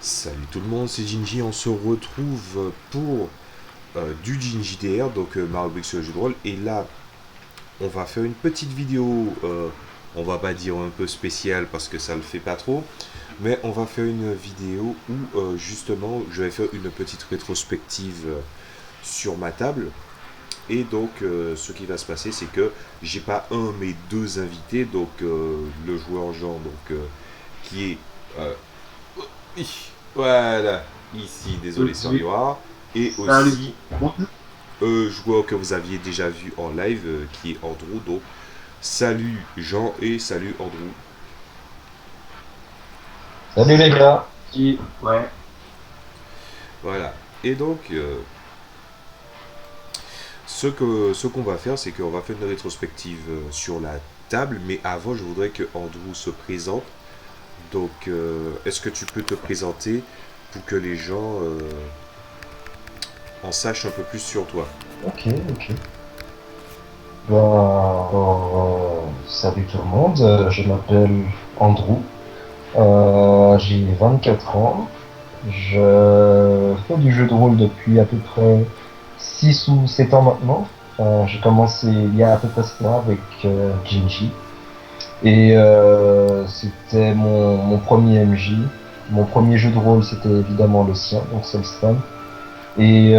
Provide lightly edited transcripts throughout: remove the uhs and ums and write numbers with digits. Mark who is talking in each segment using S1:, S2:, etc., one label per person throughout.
S1: Salut tout le monde, c'est Ginji, on se retrouve pour du Ginji DR, donc Mario Brix sur le jeu de rôle, et là on va faire une petite vidéo, on va pas dire un peu spéciale parce que ça le fait pas trop, mais on va faire une vidéo où justement je vais faire une petite rétrospective sur ma table, et donc ce qui va se passer c'est que j'ai pas un mais deux invités, donc le joueur Jean, donc qui est euh, voilà, ici, désolé Sœur
S2: Ok.
S1: Yoa. Et
S2: Salut.
S1: aussi,
S2: Bon,
S1: joueur que vous aviez déjà vu en live, qui est Andrew. Donc, salut Jean et salut Andrew.
S3: Salut les gars.
S2: ouais.
S1: Voilà. Et donc, ce qu'on va faire, c'est qu'on va faire une rétrospective sur la table. Mais avant, je voudrais que Andrew se présente. Donc, est-ce que tu peux te présenter pour que les gens en sachent un peu plus sur toi?
S3: Ok, ok. Salut tout le monde. Je m'appelle Andrew. J'ai 24 ans. Je fais du jeu de rôle depuis à peu près 6 ou 7 ans maintenant. J'ai commencé il y a à peu près 7 ans avec Genji. Et c'était mon premier MJ. Mon premier jeu de rôle, c'était évidemment le sien, donc Soulstorm. Et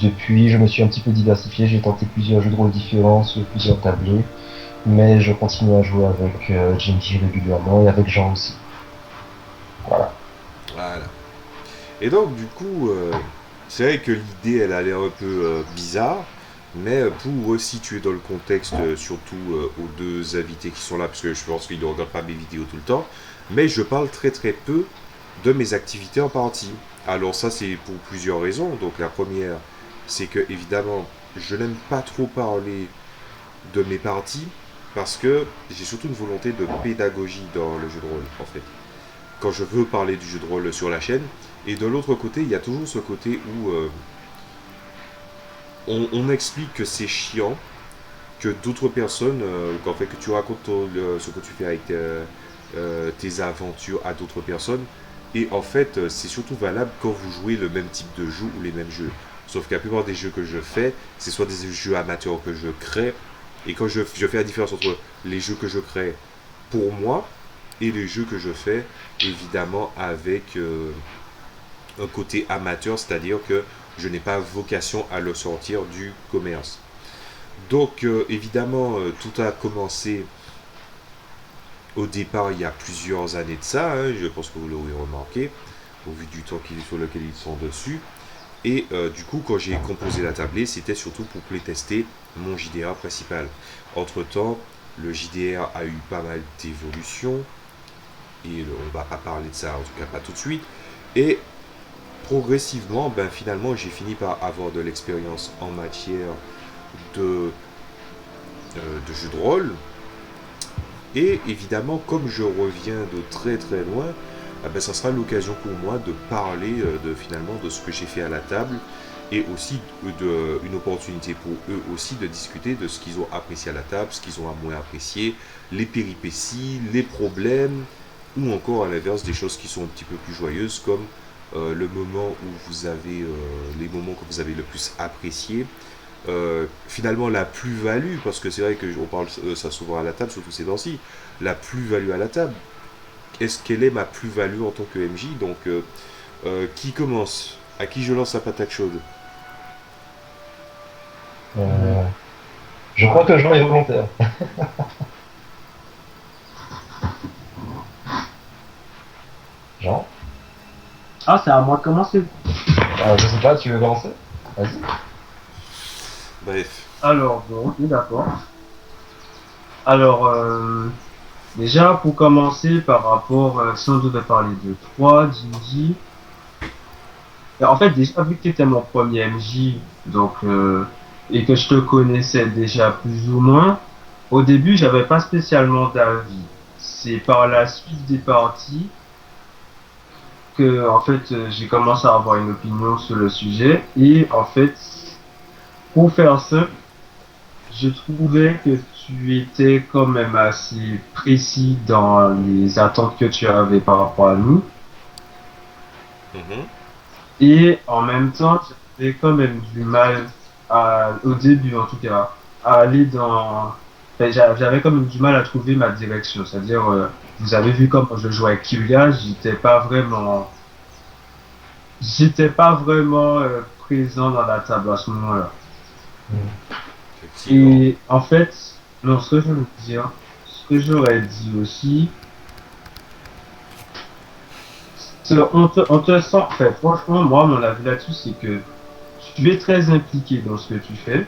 S3: depuis, je me suis un petit peu diversifié. J'ai tenté plusieurs jeux de rôle différents sur plusieurs tablets, mais je continue à jouer avec Jinji régulièrement et avec Jean aussi. Voilà.
S1: Voilà. Et donc, du coup, c'est vrai que l'idée, elle a l'air un peu bizarre, mais pour resituer dans le contexte, surtout aux deux invités qui sont là, parce que je pense qu'ils ne regardent pas mes vidéos tout le temps, mais je parle très très peu de mes activités en partie. Alors ça, c'est pour plusieurs raisons. Donc la première, c'est que évidemment, je n'aime pas trop parler de mes parties, parce que j'ai surtout une volonté de pédagogie dans le jeu de rôle, en fait quand je veux parler du jeu de rôle sur la chaîne. Et de l'autre côté, il y a toujours ce côté où on explique que c'est chiant, que d'autres personnes, qu'en fait, que tu racontes ce que tu fais avec tes aventures à d'autres personnes. Et en fait, c'est surtout valable quand vous jouez le même type de jeu ou les mêmes jeux. Sauf que la plupart des jeux que je fais, c'est soit des jeux amateurs que je crée. Et quand je fais la différence entre les jeux que je crée pour moi et les jeux que je fais, évidemment, avec un côté amateur, c'est-à-dire que je n'ai pas vocation à le sortir du commerce. Donc, évidemment, tout a commencé au départ il y a plusieurs années de ça, hein, je pense que vous l'aurez remarqué, au vu du temps sur lequel ils sont dessus. Et du coup, quand j'ai composé la tablée, c'était surtout pour playtester mon JDR principal. Entre-temps, le JDR a eu pas mal d'évolutions, et on va pas parler de ça, en tout cas pas tout de suite. Et progressivement, ben, finalement, j'ai fini par avoir de l'expérience en matière de, de jeu de rôle. Et évidemment, comme je reviens de très très loin, ah ben, ça sera l'occasion pour moi de parler de, finalement de ce que j'ai fait à la table et aussi une opportunité pour eux aussi de discuter de ce qu'ils ont apprécié à la table, ce qu'ils ont moins apprécié, les péripéties, les problèmes, ou encore à l'inverse des choses qui sont un petit peu plus joyeuses comme le moment où vous avez les moments que vous avez le plus apprécié. Finalement la plus-value, parce que c'est vrai qu'on parle ça souvent à la table, surtout ces temps-ci, la plus-value à la table. Est-ce qu'elle est ma plus-value en tant que MJ? Donc qui commence? À qui je lance la patate chaude?
S3: Euh, je crois que Jean est volontaire. Jean?
S2: Ah, c'est à moi de commencer.
S3: Je sais pas, tu veux commencer? Vas-y.
S1: Bref.
S2: Alors, bon, ok, d'accord. Alors, déjà, pour commencer, par rapport, si on devait parler de toi, Jinji, en fait, déjà, vu que tu étais mon premier MJ, donc, et que je te connaissais déjà plus ou moins, au début, j'avais pas spécialement d'avis. C'est par la suite des parties que, en fait, j'ai commencé à avoir une opinion sur le sujet. Et en fait, pour faire ça, je trouvais que tu étais quand même assez précis dans les attentes que tu avais par rapport à nous.
S1: Mhm.
S2: Et en même temps, j'avais quand même du mal au début en tout cas, à aller dans. Enfin, j'avais quand même du mal à trouver ma direction. C'est-à-dire, vous avez vu comment je jouais avec Kyria, j'étais pas vraiment présent dans la table à ce moment-là.
S3: Mm.
S1: Effectivement.
S2: Et en fait, non, ce que je veux dire, ce que j'aurais dit aussi, on te sent, en fait, franchement, moi, mon avis là-dessus, c'est que tu es très impliqué dans ce que tu fais.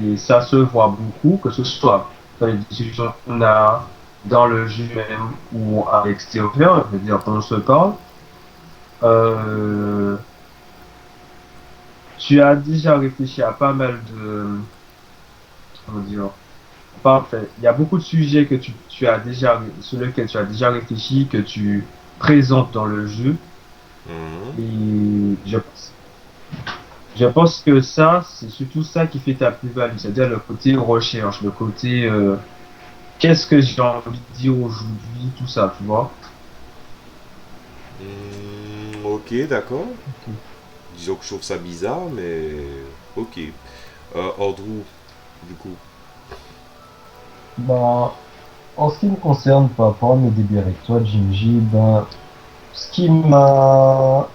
S2: Et ça se voit beaucoup, que ce soit dans les discussions qu'on a dans le jeu même ou à l'extérieur, je veux dire, quand on se parle. Euh, Tu as déjà réfléchi à pas mal de, comment dire, pas, en fait, il y a beaucoup de sujets que tu as déjà, sur lesquels tu as déjà réfléchi, que tu présentes dans le jeu.
S1: Mhm.
S2: Et je pense que ça, c'est surtout ça qui fait ta plus-value, c'est-à-dire le côté recherche, le côté, qu'est-ce que j'ai envie de dire aujourd'hui, tout ça, tu vois.
S1: Ok, d'accord.
S3: Ok.
S1: Disons que je trouve ça bizarre, mais ok. Andrew, du coup.
S3: Ben, en ce qui me concerne par rapport à mes débuts avec toi, Jimmy, ben, ce qui m'a...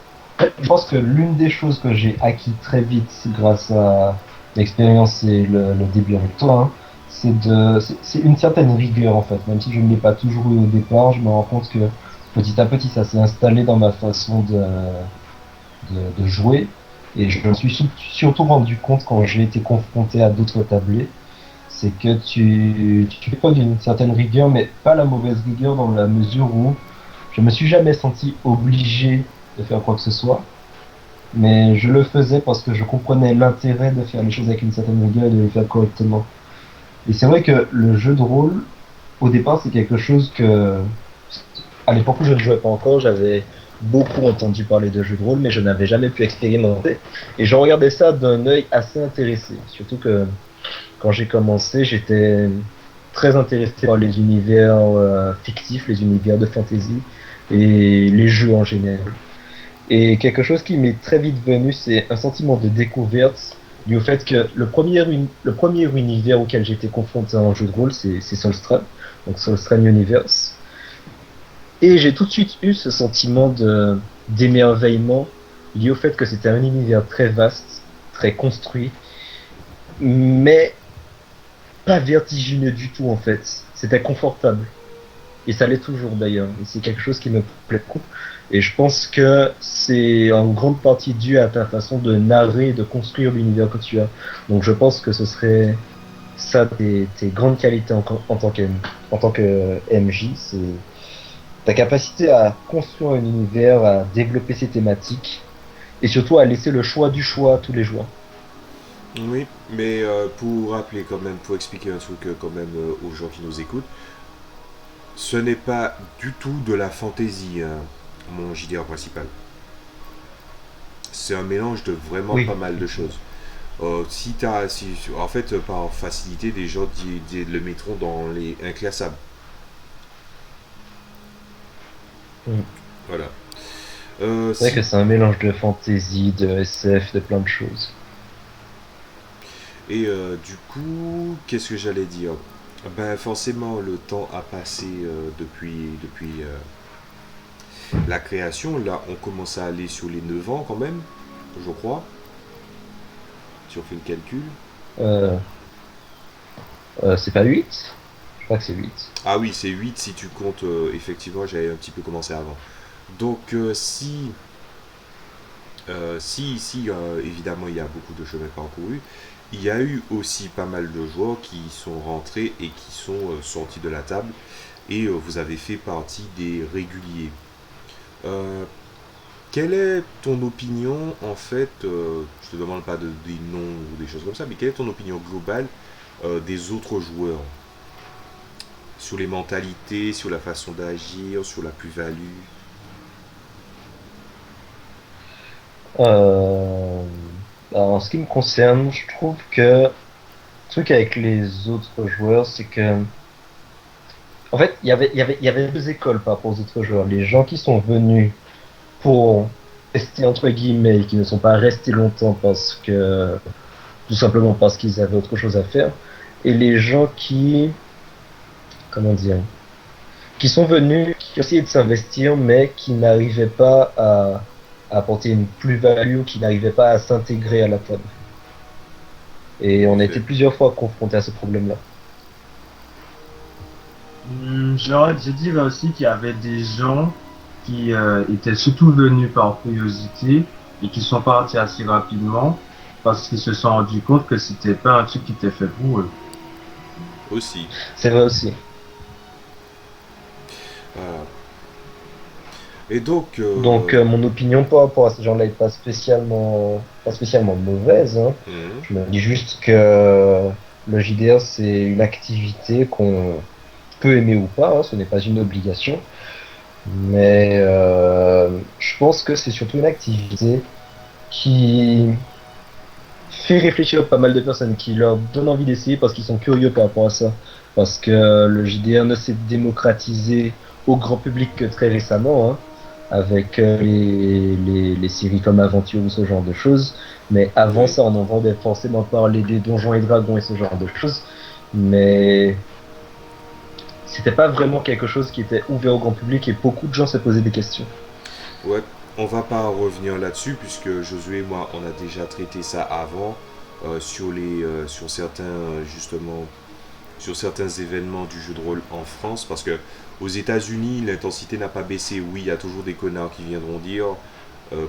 S3: Je pense que l'une des choses que j'ai acquis très vite grâce à l'expérience et le début avec toi, hein, c'est une certaine rigueur en fait. Même si je ne l'ai pas toujours eu au départ, je me rends compte que petit à petit ça s'est installé dans ma façon de jouer. Et je me suis surtout rendu compte quand j'ai été confronté à d'autres tablés, c'est que tu fais preuve d'une certaine rigueur, mais pas la mauvaise rigueur dans la mesure où je me suis jamais senti obligé de faire quoi que ce soit, mais je le faisais parce que je comprenais l'intérêt de faire les choses avec une certaine rigueur et de les faire correctement. Et c'est vrai que le jeu de rôle, au départ, c'est quelque chose que, à l'époque où je ne jouais pas encore, j'avais beaucoup entendu parler de jeux de rôle, mais je n'avais jamais pu expérimenter. Et je regardais ça d'un œil assez intéressé. Surtout que quand j'ai commencé, j'étais très intéressé par les univers fictifs, les univers de fantasy et les jeux en général. Et quelque chose qui m'est très vite venu, c'est un sentiment de découverte dû au fait que le premier univers auquel j'ai été confronté en jeu de rôle, c'est Solstra, donc Solstra Universe. Et j'ai tout de suite eu ce sentiment d'émerveillement lié au fait que c'était un univers très vaste, très construit, mais pas vertigineux du tout en fait. C'était confortable. Et ça l'est toujours d'ailleurs. Et c'est quelque chose qui me plaît beaucoup. Et je pense que c'est en grande partie dû à ta façon de narrer, de construire l'univers que tu as. Donc je pense que ce serait ça tes grandes qualités en tant que MJ, c'est ta capacité à construire un univers, à développer ses thématiques et surtout à laisser le choix du choix à tous les joueurs.
S1: Oui, mais pour rappeler quand même, pour expliquer un truc quand même aux gens qui nous écoutent, ce n'est pas du tout de la fantaisie, hein, mon JDR principal. C'est un mélange de vraiment pas
S3: Oui,
S1: mal de
S3: effectivement.
S1: choses. En fait, par facilité, des gens le mettront dans les inclassables.
S3: Mm.
S1: Voilà.
S3: C'est vrai
S1: Si
S3: que c'est un mélange de fantasy, de SF, de plein de choses.
S1: Et du coup, qu'est-ce que j'allais dire? Ben forcément, le temps a passé depuis la création. Là, on commence à aller sur les 9 ans quand même, je crois, si on fait le calcul.
S3: Euh, c'est pas 8. Je crois que c'est 8.
S1: Ah oui, c'est 8 si tu comptes, effectivement, j'avais un petit peu commencé avant. Donc si, évidemment il y a beaucoup de chemin parcouru, il y a eu aussi pas mal de joueurs qui sont rentrés et qui sont sortis de la table et vous avez fait partie des réguliers. Euh, Quelle est ton opinion en fait, je te demande pas des noms ou des choses comme ça, mais quelle est ton opinion globale des autres joueurs sur les mentalités, sur la façon d'agir, sur la plus-value?
S3: En ce qui me concerne, je trouve que truc avec les autres joueurs, c'est que, en fait, il y avait deux écoles par rapport aux autres joueurs. Les gens qui sont venus pour tester entre guillemets et qui ne sont pas restés longtemps parce que, tout simplement parce qu'ils avaient autre chose à faire. Et les gens qui, comment dire, qui sont venus, qui essayaient de s'investir, mais qui n'arrivaient pas à apporter une plus-value, ou qui n'arrivaient pas à s'intégrer à la table. Et
S1: En
S3: on a été
S1: effet.
S3: plusieurs fois confrontés à ce problème-là.
S2: Je dirais aussi qu'il y avait des gens qui étaient surtout venus par curiosité et qui sont partis assez rapidement parce qu'ils se sont rendus compte que c'était pas un truc qui était fait pour eux.
S1: Aussi.
S3: C'est vrai aussi.
S1: Voilà. Et donc,
S3: Donc, mon opinion par rapport à ces gens-là est pas spécialement mauvaise, hein.
S1: mhm,
S3: Je me dis juste que le JDR, c'est une activité qu'on peut aimer ou pas, hein, ce n'est pas une obligation. Mais je pense que c'est surtout une activité qui fait réfléchir pas mal de personnes, qui leur donne envie d'essayer parce qu'ils sont curieux par rapport à ça. Parce que le JDR ne s'est démocratisé au grand public que très récemment, hein, avec les séries comme Aventure ou ce genre de choses. Mais avant
S1: oui.
S3: ça, on entendait forcément parler des Donjons et Dragons et ce genre de choses. Mais c'était pas vraiment quelque chose qui était ouvert au grand public et beaucoup de gens se posaient des questions.
S1: Ouais, on va pas revenir là-dessus puisque Josué et moi, on a déjà traité ça avant sur certains justement sur certains événements du jeu de rôle en France parce que aux États-Unis, l'intensité n'a pas baissé. Oui, il y a toujours des connards qui viendront dire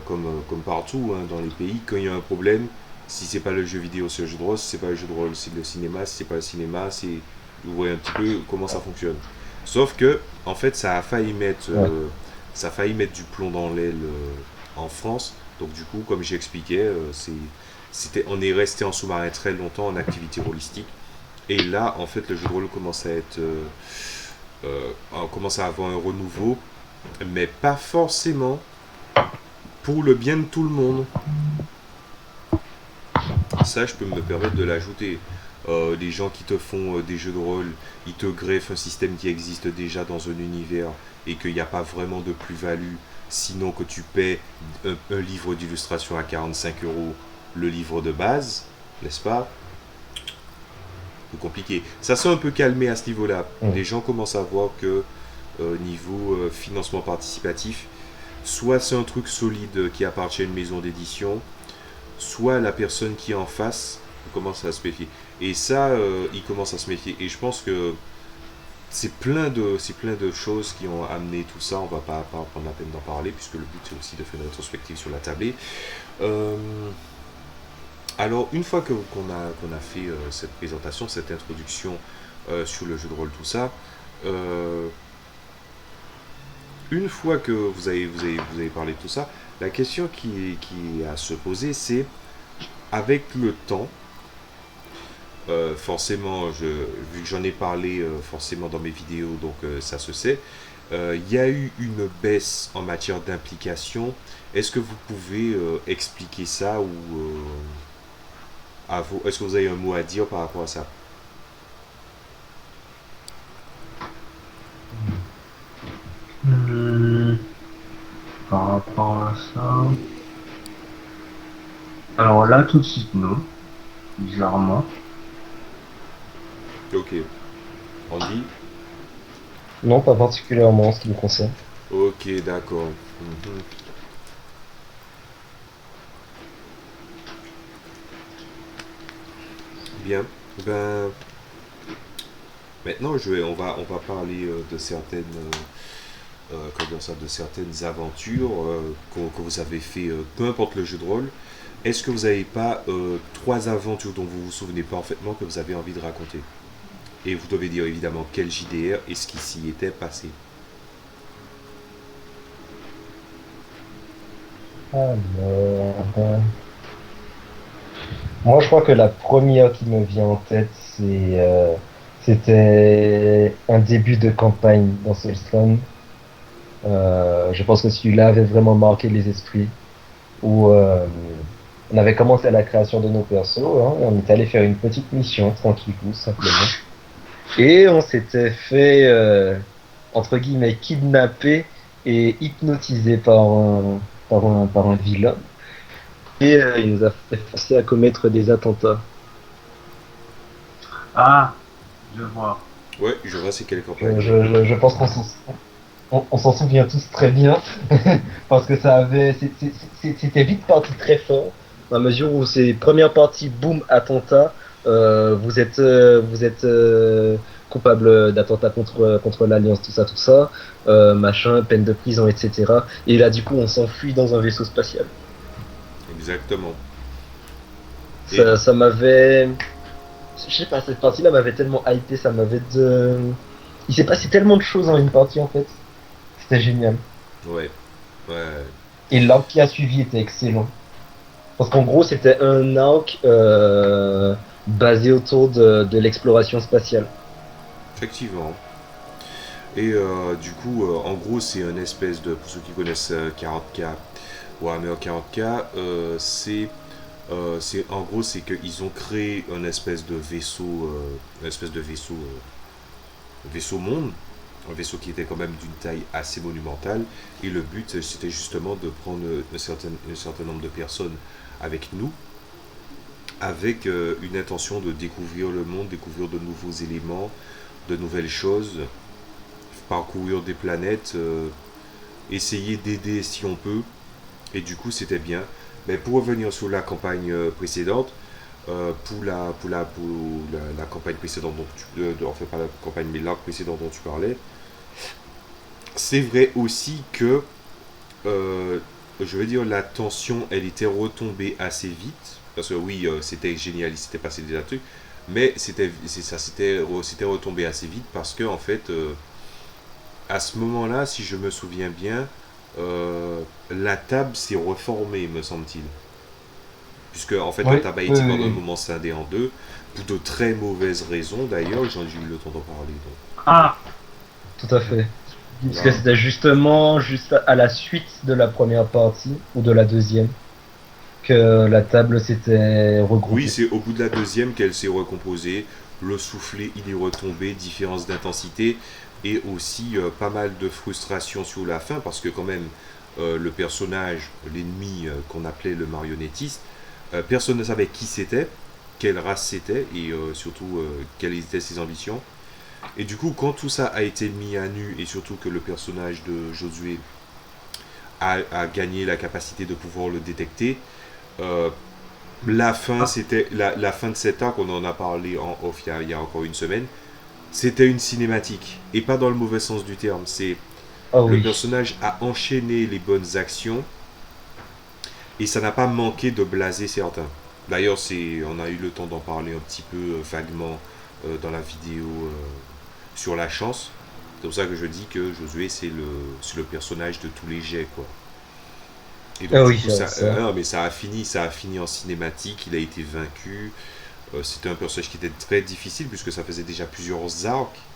S1: comme partout hein, dans les pays quand il y a un problème. Si c'est pas le jeu vidéo, c'est le jeu de rôle. Si c'est pas le jeu de rôle, c'est le cinéma. Si c'est pas le cinéma, c'est vous voyez un petit peu comment ça fonctionne. Sauf que en fait,
S3: Ouais.
S1: ça a failli mettre du plomb dans l'aile en France. Donc du coup, comme j'expliquais, on est resté en sous-marin très longtemps en activité holistique. Et là, en fait, le jeu de rôle commence à être, on commence à avoir un renouveau, mais pas forcément pour le bien de tout le monde. Ça, je peux me permettre de l'ajouter. Les gens qui te font des jeux de rôle, ils te greffent un système qui existe déjà dans un univers et qu'il n'y a pas vraiment de plus-value, sinon que tu paies un livre d'illustration à 45 euros, le livre de base, n'est-ce pas? Plus compliqué. Ça s'est un peu calmé à ce niveau-là.
S3: Mm.
S1: Les gens commencent à voir que niveau financement participatif, soit c'est un truc solide qui appartient à une maison d'édition, soit la personne qui est en face commence à se méfier. Et ça, il commence à se méfier. Et je pense que c'est plein de choses qui ont amené tout ça. On va pas prendre la peine d'en parler, puisque le but c'est aussi de faire une rétrospective sur la tablée. Euh, alors, une fois qu'on a fait cette présentation, cette introduction sur le jeu de rôle, tout ça, euh, une fois que vous avez parlé de tout ça, la question qui est à se poser, c'est avec le temps, forcément, vu que j'en ai parlé forcément dans mes vidéos, donc ça se sait, il y a eu une baisse en matière d'implication. Est-ce que vous pouvez expliquer ça ou est-ce que vous avez un mot à dire par rapport à ça?
S2: Hmm, par rapport à ça. Alors là, tout de suite, non, bizarrement.
S1: Ok. Andy?
S3: Non, pas particulièrement en ce qui me concerne.
S1: Ok, d'accord. Mhm. Bien. Ben, maintenant, on va parler de certaines, comment ça, de certaines aventures que vous avez fait, peu importe le jeu de rôle. Est-ce que vous n'avez pas trois aventures dont vous vous souvenez parfaitement que vous avez envie de raconter? Et vous devez dire évidemment quel JDR et ce qui s'y était passé.
S3: Alors, moi, je crois que la première qui me vient en tête, c'était un début de campagne dans Soulstorm. Je pense que celui-là avait vraiment marqué les esprits. Où On avait commencé la création de nos persos, hein, et on est allé faire une petite mission, tranquillou, simplement. Et on s'était fait, entre guillemets, kidnapper et hypnotisé par un vilain. Et il nous a fait forcer à commettre des attentats.
S2: Ah, je vois.
S1: Ouais, je vois c'est quelle campagne.
S3: Je pense on s'en souvient tous très bien, parce que c'était vite parti très fort, dans la mesure où c'est première partie, boum, attentat, vous êtes coupable d'attentat contre l'Alliance, tout ça, machin, peine de prison, etc. Et là, du coup, on s'enfuit dans un vaisseau spatial.
S1: Exactement. Et
S3: Ça m'avait... Je sais pas, cette partie-là m'avait tellement hypé, ça m'avait de... Il s'est passé tellement de choses en une partie, en fait. C'était génial.
S1: ouais, ouais,
S3: Et l'arc qui a suivi était excellent. Parce qu'en gros, c'était un arc basé autour de l'exploration spatiale.
S1: effectivement. Et du coup, en gros, c'est une espèce de, pour ceux qui connaissent 40K, Warhammer 40K, en gros, c'est qu'ils ont créé une espèce de vaisseau monde, un vaisseau qui était quand même d'une taille assez monumentale. Et le but, c'était justement de prendre un certain nombre de personnes avec nous, avec une intention de découvrir le monde, découvrir de nouveaux éléments, de nouvelles choses, parcourir des planètes, essayer d'aider si on peut. Et du coup, c'était bien. Mais pour revenir sur la campagne précédente, pour la campagne précédente, donc enfin pas la campagne, mais l'arc précédent dont tu parlais, c'est vrai aussi que, je veux dire, la tension, elle était retombée assez vite. Parce que oui, c'était génial, il s'était passé des trucs. Mais c'était retombé assez vite parce que, en fait, à ce moment-là, si je me souviens bien, la table s'est reformée, me semble-t-il. Puisque, en fait, la
S3: Oui,
S1: table a
S3: oui,
S1: été pendant un
S3: oui.
S1: moment scindée en deux, pour de très mauvaises raisons d'ailleurs, j'en ai eu le temps d'en parler. Donc,
S2: Ah,
S3: Tout à fait. Parce que
S1: voilà.
S3: c'était justement juste à la suite de la première partie, ou de la deuxième, que la table s'était
S1: Oui,
S3: regroupée.
S1: c'est au bout de la deuxième qu'elle s'est recomposée. Le soufflet, il est retombé, différence d'intensité et aussi pas mal de frustration sur la fin parce que quand même le personnage, l'ennemi qu'on appelait le marionnettiste, personne ne savait qui c'était, quelle race c'était et surtout quelles étaient ses ambitions. Et du coup, quand tout ça a été mis à nu et surtout que le personnage de Josué a gagné la capacité de pouvoir le détecter, euh, la fin,
S2: ah,
S1: c'était la fin de cet arc, on en a parlé en off il y a encore une semaine. C'était une cinématique et pas dans le mauvais sens du terme. C'est
S3: Ah
S1: le
S3: oui.
S1: personnage a enchaîné les bonnes actions et ça n'a pas manqué de blaser certains. D'ailleurs, on a eu le temps d'en parler un petit peu vaguement dans la vidéo sur la chance. C'est pour ça que je dis que Josué c'est le personnage de tous les jets quoi. Et donc
S3: Ah
S1: du
S3: oui,
S1: coup
S3: ça.
S1: non, mais ça a fini en cinématique. Il a été vaincu. C'était un personnage qui était très difficile puisque ça faisait déjà plusieurs arcs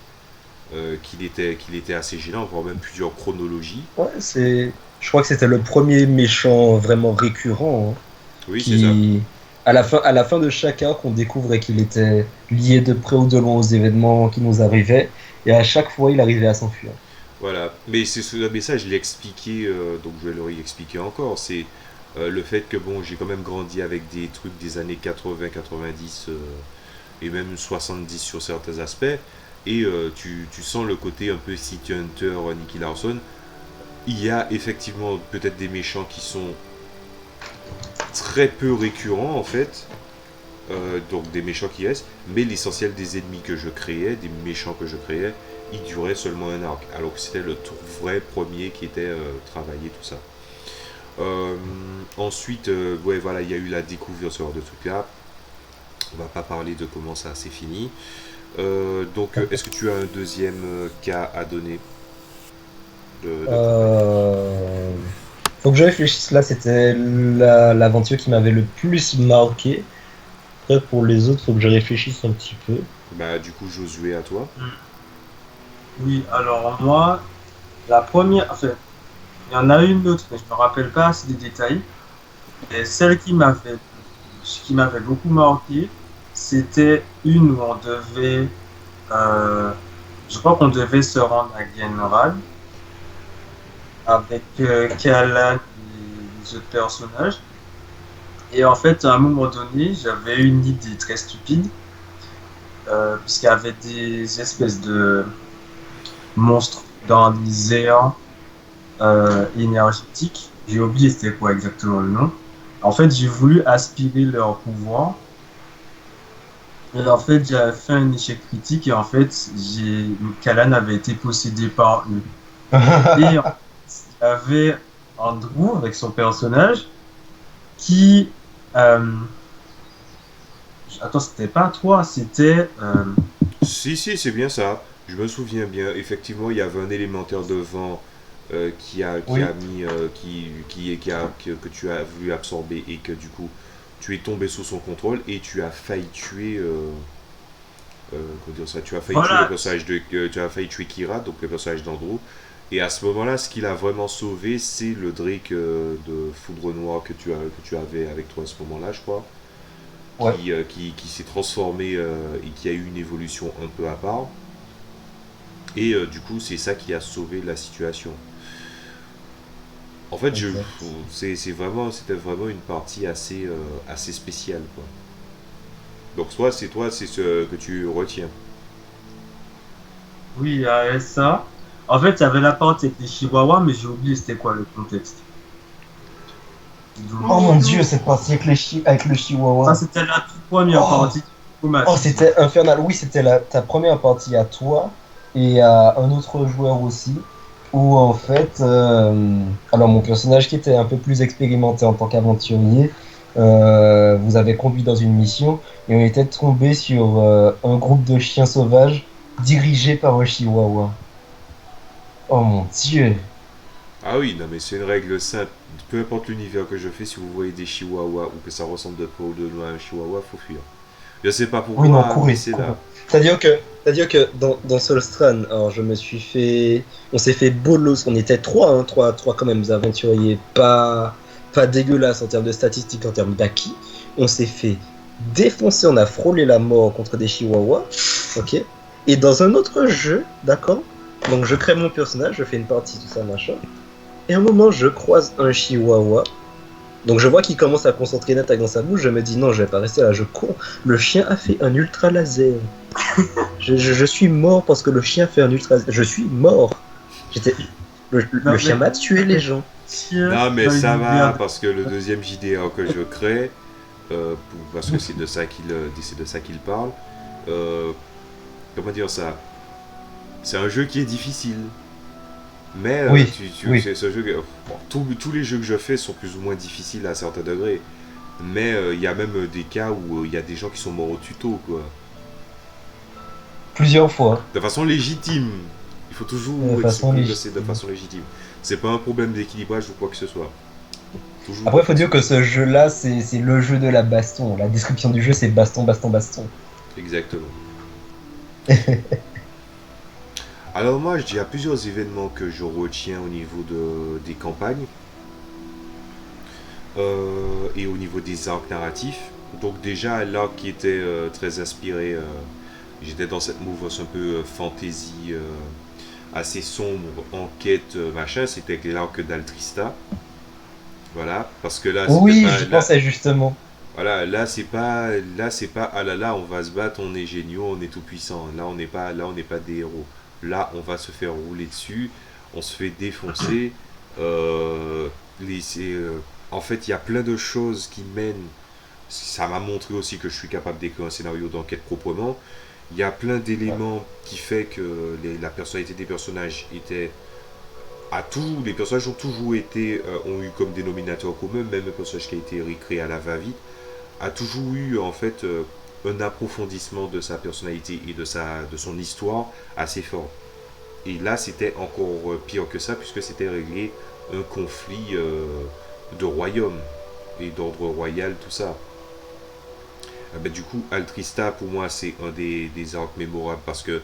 S1: qu'il était assez gênant, voire même plusieurs chronologies.
S3: Ouais, c'est. Je crois que c'était le premier méchant vraiment récurrent, hein,
S1: Oui, c'est ça.
S3: qui, à la fin de chaque arc, on découvrait qu'il était lié de près ou de loin aux événements qui nous arrivaient, et à chaque fois, il arrivait à s'enfuir.
S1: Voilà. Mais ça, je l'ai expliqué, donc je vais le réexpliquer encore. C'est le fait que bon, j'ai quand même grandi avec des trucs des années 80, 90 et même 70 sur certains aspects. Et tu sens le côté un peu City Hunter, Nicky Larson. Il y a effectivement peut-être des méchants qui sont très peu récurrents en fait, donc des méchants qui restent, mais l'essentiel des ennemis que je créais, des méchants que je créais, ils duraient seulement un arc, alors que c'était le vrai premier qui était travaillé, tout ça. Euh, Ensuite, ouais, voilà, il y a eu la découverte ce genre de trucs là. On va pas parler de comment ça s'est fini. Donc, est-ce que tu as un deuxième cas à donner de campagne?
S3: Euh, Faut que je réfléchisse là, c'était l'aventure qui m'avait le plus marqué. Après, pour les autres, faut que je réfléchisse un petit peu.
S1: Bah, du coup, Josué, à toi.
S2: oui, alors moi, la première, en fait, il y en a une autre, mais je me rappelle pas assez des détails. Et celle qui m'avait ce qui m'avait beaucoup marqué, c'était une où on devait, euh, je crois qu'on devait se rendre à Genral avec Kalan et les autres personnages. Et en fait, à un moment donné, j'avais une idée très stupide, puisqu'il y avait des espèces de monstres dans les airs énergétiques. J'ai oublié c'était quoi exactement le nom. En fait, j'ai voulu aspirer leur pouvoir. Et en fait, j'avais fait un échec critique et en fait, Kalan avait été possédé par eux. Et en fait, il y avait Andrew avec son personnage qui... euh, attends, c'était pas toi, c'était...
S1: Si, si, c'est bien ça. Je me souviens bien. Effectivement, il y avait un élémentaire devant qui
S3: Oui.
S1: a mis, que tu as voulu absorber et que du coup, tu es tombé sous son contrôle et tu as failli tuer, comment dire ça, tu as failli tuer le
S2: Voilà.
S1: personnage tu as failli tuer Kira, donc le personnage d'Andrew. Et à ce moment-là, ce qu'il a vraiment sauvé, c'est le Drake de Foudre Noire que tu avais avec toi à ce moment-là, je crois,
S3: Ouais,
S1: qui s'est transformé et qui a eu une évolution un peu à part. Et du coup, c'est ça qui a sauvé la situation. En fait,
S3: exact.
S1: c'était vraiment une partie assez spéciale, quoi. Donc toi, c'est ce que tu retiens.
S2: Oui, il y avait ça. En fait, il y avait la partie avec les Chihuahuas, mais j'ai oublié c'était quoi le contexte. Donc,
S3: Oh mon dieu, cette partie avec, avec le
S2: ça,
S3: chihuahua.
S2: c'était la toute première
S3: Oh,
S2: partie du
S3: oh,
S2: match.
S3: c'était infernal. Oui, c'était ta première partie à toi et à un autre joueur aussi. Où en fait, alors mon personnage qui était un peu plus expérimenté en tant qu'aventurier, vous avez conduit dans une mission et on était tombé sur un groupe de chiens sauvages dirigé par un chihuahua. Oh mon dieu.
S1: Ah oui, non mais c'est une règle simple. Peu importe l'univers que je fais, si vous voyez des chihuahuas ou que ça ressemble de près ou de loin à un chihuahua, faut fuir. Je sais pas
S3: Oui, non,
S1: pourquoi, mais
S3: courez,
S1: c'est
S3: courez.
S1: là.
S3: C'est-à-dire que dans Solstran, alors je me suis fait. On s'est fait bolos, on était trois, hein, trois quand même aventuriers, pas dégueulasses en termes de statistiques, en termes d'acquis. On s'est fait défoncer, on a frôlé la mort contre des chihuahuas, ok? Et dans un autre jeu, d'accord? Donc je crée mon personnage, je fais une partie, tout ça, machin. Et à un moment, je croise un chihuahua. Donc je vois qu'il commence à concentrer une attaque dans sa bouche, je me dis non, je vais pas rester là, je cours. Le chien a fait un ultra laser. Je suis mort parce que le chien fait un ultra laser. Je suis mort. J'étais... Le
S2: Non,
S3: chien
S2: mais
S3: m'a tué les gens.
S2: chien
S1: Non mais
S2: dans
S1: ça
S2: l'univers
S1: va,
S2: de...
S1: parce que le deuxième JDR que je crée, parce que c'est de ça qu'il parle, euh, comment dire ça? C'est un jeu qui est difficile. Mais
S3: Oui, oui.
S1: c'est ce jeu bon, tous les jeux que je fais sont plus ou moins difficiles à un certain degré. Mais il y a même des cas où il y a des gens qui sont morts au tuto, quoi.
S3: Plusieurs fois.
S1: De façon légitime. Il faut
S3: De
S1: toujours
S3: façon
S1: expliquer que c'est de
S3: légitime.
S1: façon légitime. C'est pas un problème d'équilibrage ou quoi que ce soit. Toujours
S3: Après,
S1: de
S3: il faut dire
S1: façon
S3: que ce
S1: légitime.
S3: jeu-là, c'est le jeu de la baston. La description du jeu, c'est baston, baston, baston.
S1: Exactement. Alors moi, il y a plusieurs événements que je retiens au niveau des campagnes et au niveau des arcs narratifs. Donc déjà, l'arc qui était très inspiré, j'étais dans cette mouvance un peu fantasy, assez sombre, enquête, machin, c'était l'arc d'Altrista. Voilà, parce que là, c'était
S3: Oui,
S1: pas
S3: j'y
S1: là,
S3: pensais justement.
S1: voilà, là c'est pas ah là là, on va se battre, on est géniaux, on est tout puissant. Là on n'est pas des héros. Là, on va se faire rouler dessus, on se fait défoncer. Euh, les, c'est, en fait, il y a plein de choses qui mènent. Ça m'a montré aussi que je suis capable d'écrire un scénario d'enquête proprement. Il y a plein
S3: Ouais.
S1: d'éléments qui fait que la personnalité des personnages était les personnages ont toujours été ont eu comme dénominateur commun, même le personnage qui a été recréé à la va-vite a toujours eu en fait un approfondissement de sa personnalité et de son histoire assez fort. Et là, c'était encore pire que ça puisque c'était réglé un conflit de royaume et d'ordre royal, tout ça. Ben, du coup, Altrista, pour moi, c'est un des arcs mémorables parce que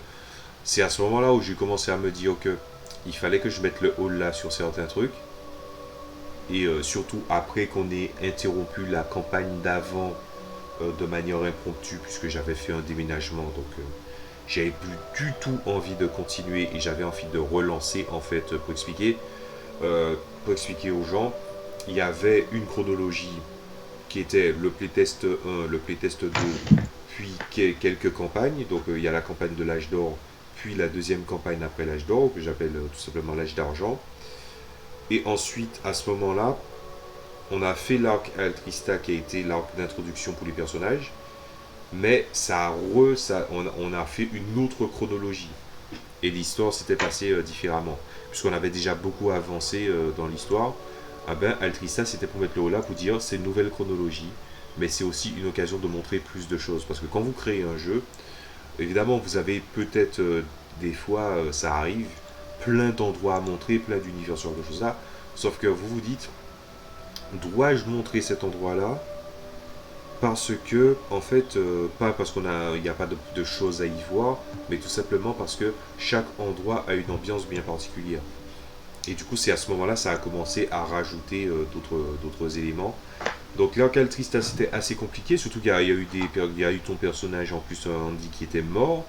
S1: c'est à ce moment-là où j'ai commencé à me dire que il fallait que je mette le haut là sur certains trucs. Et surtout après qu'on ait interrompu la campagne d'avant de manière impromptue puisque j'avais fait un déménagement. Donc j'avais plus du tout envie de continuer et j'avais envie de relancer en fait pour expliquer aux gens. Il y avait une chronologie qui était le playtest 1, le playtest 2, puis quelques campagnes. Donc il y a la campagne de l'âge d'or, puis la deuxième campagne après l'âge d'or, que j'appelle tout simplement l'âge d'argent. Et ensuite, à ce moment-là, on a fait l'arc Altrista qui a été l'arc d'introduction pour les personnages, mais on a fait une autre chronologie. Et l'histoire s'était passée différemment. Puisqu'on avait déjà beaucoup avancé dans l'histoire, ah ben, Altrista c'était pour mettre le haut là, pour dire c'est une nouvelle chronologie, mais c'est aussi une occasion de montrer plus de choses. Parce que quand vous créez un jeu, évidemment vous avez peut-être des fois, ça arrive, plein d'endroits à montrer, plein d'univers sur de choses là, sauf que vous vous dites, dois-je montrer cet endroit-là parce que, en fait, pas parce il n'y a pas de choses à y voir, mais tout simplement parce que chaque endroit a une ambiance bien particulière. Et du coup, c'est à ce moment-là, ça a commencé à rajouter d'autres éléments. Donc là, Caltrista, c'était assez compliqué, surtout il y a eu ton personnage en plus, Andy, qui était mort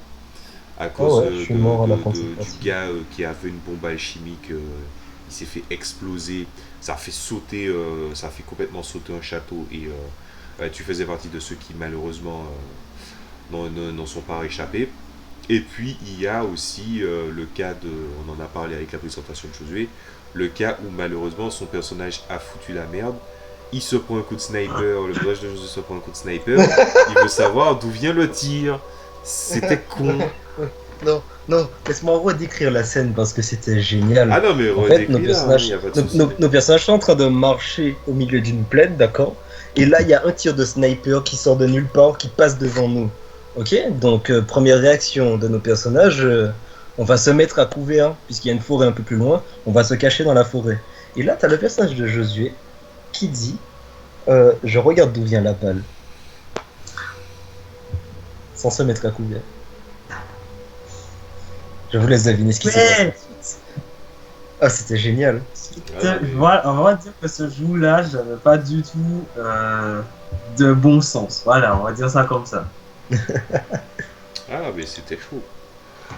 S1: à
S3: Ah
S1: cause
S3: ouais, je suis mort à la fin de cette
S1: du
S3: partie.
S1: gars qui avait une bombe alchimique. Il s'est fait exploser, ça a fait sauter, ça a fait complètement sauter un château et tu faisais partie de ceux qui malheureusement n'en sont pas réchappés. Et puis il y a aussi le cas on en a parlé avec la présentation de Josué, le cas où malheureusement son personnage a foutu la merde. Il se prend un coup de sniper, le personnage de Josué se prend un coup de sniper, il veut savoir d'où vient le tir. C'était con.
S3: Non, non, laisse-moi redécrire la scène parce que c'était génial.
S1: Ah non, mais
S3: En fait,
S1: redécris là, il n'y a pas de souci.
S3: nos personnages sont en train de marcher au milieu d'une plaine, d'accord? Et là, il y a un tir de sniper qui sort de nulle part, qui passe devant nous. Ok? Donc, première réaction de nos personnages, on va se mettre à couvert, puisqu'il y a une forêt un peu plus loin, on va se cacher dans la forêt. Et là, tu as le personnage de Josué qui dit je regarde d'où vient la balle, sans se mettre à couvert. Je vous laisse deviner ce qui s'est passé
S2: Ouais.
S3: ensuite. Ah, c'était génial.
S1: Ah, mais-
S2: Voilà, on va dire que ce jour-là, j'avais pas du tout de bon sens. Voilà, on va dire ça comme ça.
S1: Ah, mais c'était chaud.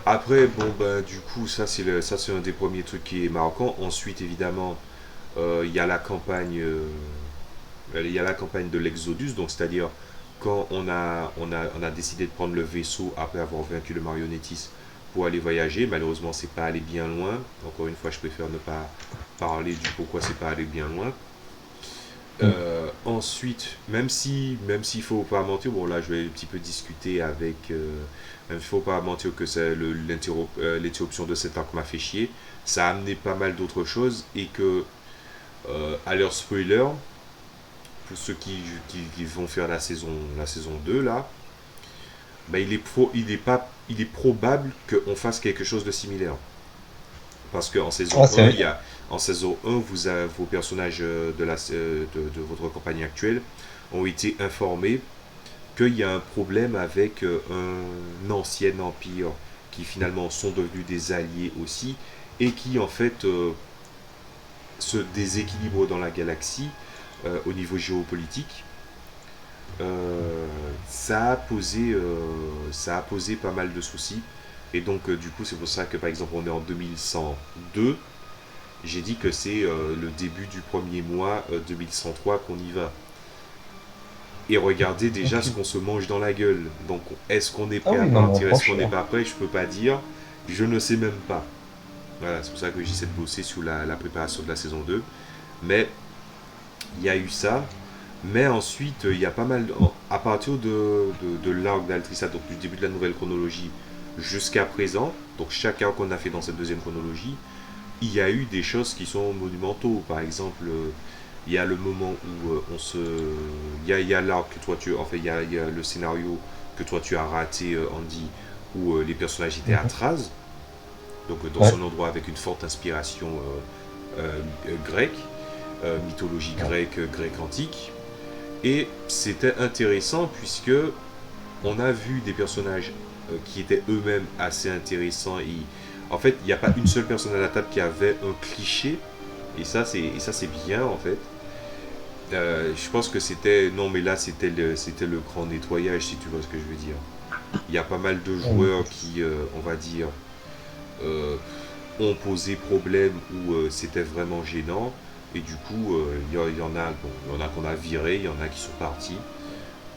S1: Après, bon, ben, du coup, ça, c'est un des premiers trucs qui est marquant. Ensuite, évidemment, il y a la campagne, il y a la campagne de l'Exodus, donc c'est-à-dire quand on a décidé de prendre le vaisseau après avoir vaincu le marionnettis pour aller voyager. Malheureusement, c'est pas allé bien loin. Encore une fois, je préfère ne pas parler du pourquoi c'est pas allé bien loin. Ensuite, même s'il faut pas mentir, bon là je vais un petit peu discuter avec, même s'il faut pas mentir que l'interruption de cet arc m'a fait chier, ça a amené pas mal d'autres choses et que, à leur spoiler, pour ceux qui vont faire la saison 2 là, bah, il est probable qu'on fasse quelque chose de similaire. Parce qu'en saison
S3: Ah,
S1: 1,
S3: c'est
S1: en saison 1 vos personnages de votre campagne actuelle ont été informés qu'il y a un problème avec un ancien empire qui finalement sont devenus des alliés aussi et qui en fait se déséquilibrent dans la galaxie au niveau géopolitique. Ça a posé pas mal de soucis. Et donc, du coup, c'est pour ça que, par exemple, on est en 2102. J'ai dit que c'est le début du premier mois 2103 qu'on y va. Et regardez déjà
S3: ok.
S1: ce qu'on se mange dans la gueule. Donc, est-ce qu'on est
S3: Ah
S1: prêt à
S3: oui, non, non,
S1: partir? Est-ce qu'on n'est
S3: franchement.
S1: pas prêt? Je peux pas dire. Je ne sais même pas. Voilà, c'est pour ça que j'essaie de bosser sur la préparation de la saison 2. Mais il y a eu ça. Mais ensuite, il y a pas mal. À partir de l'arc d'Altrissa, donc du début de la nouvelle chronologie jusqu'à présent, donc chaque arc qu'on a fait dans cette deuxième chronologie, il y a eu des choses qui sont monumentaux. Par exemple, il y a le moment où on se. Il y a l'arc que toi tu. En fait, il y a le scénario que toi tu as raté, Andy, où les personnages étaient à
S3: Mhm.
S1: Traz, donc dans
S3: Ouais.
S1: son endroit avec une forte inspiration grecque, mythologie
S3: Ouais.
S1: grecque, grecque antique. Et c'était intéressant puisque on a vu des personnages qui étaient eux-mêmes assez intéressants. En fait, il n'y a pas une seule personne à la table qui avait un cliché. Et ça, c'est bien en fait. Je pense que c'était. Non, mais là, c'était le grand nettoyage, si tu vois ce que je veux dire. Il y a pas mal de joueurs qui, on va dire, euh, ont posé problème ou c'était vraiment gênant. Et du coup, il y en a, bon, il y en a qu'on a viré, il y en a qui sont partis.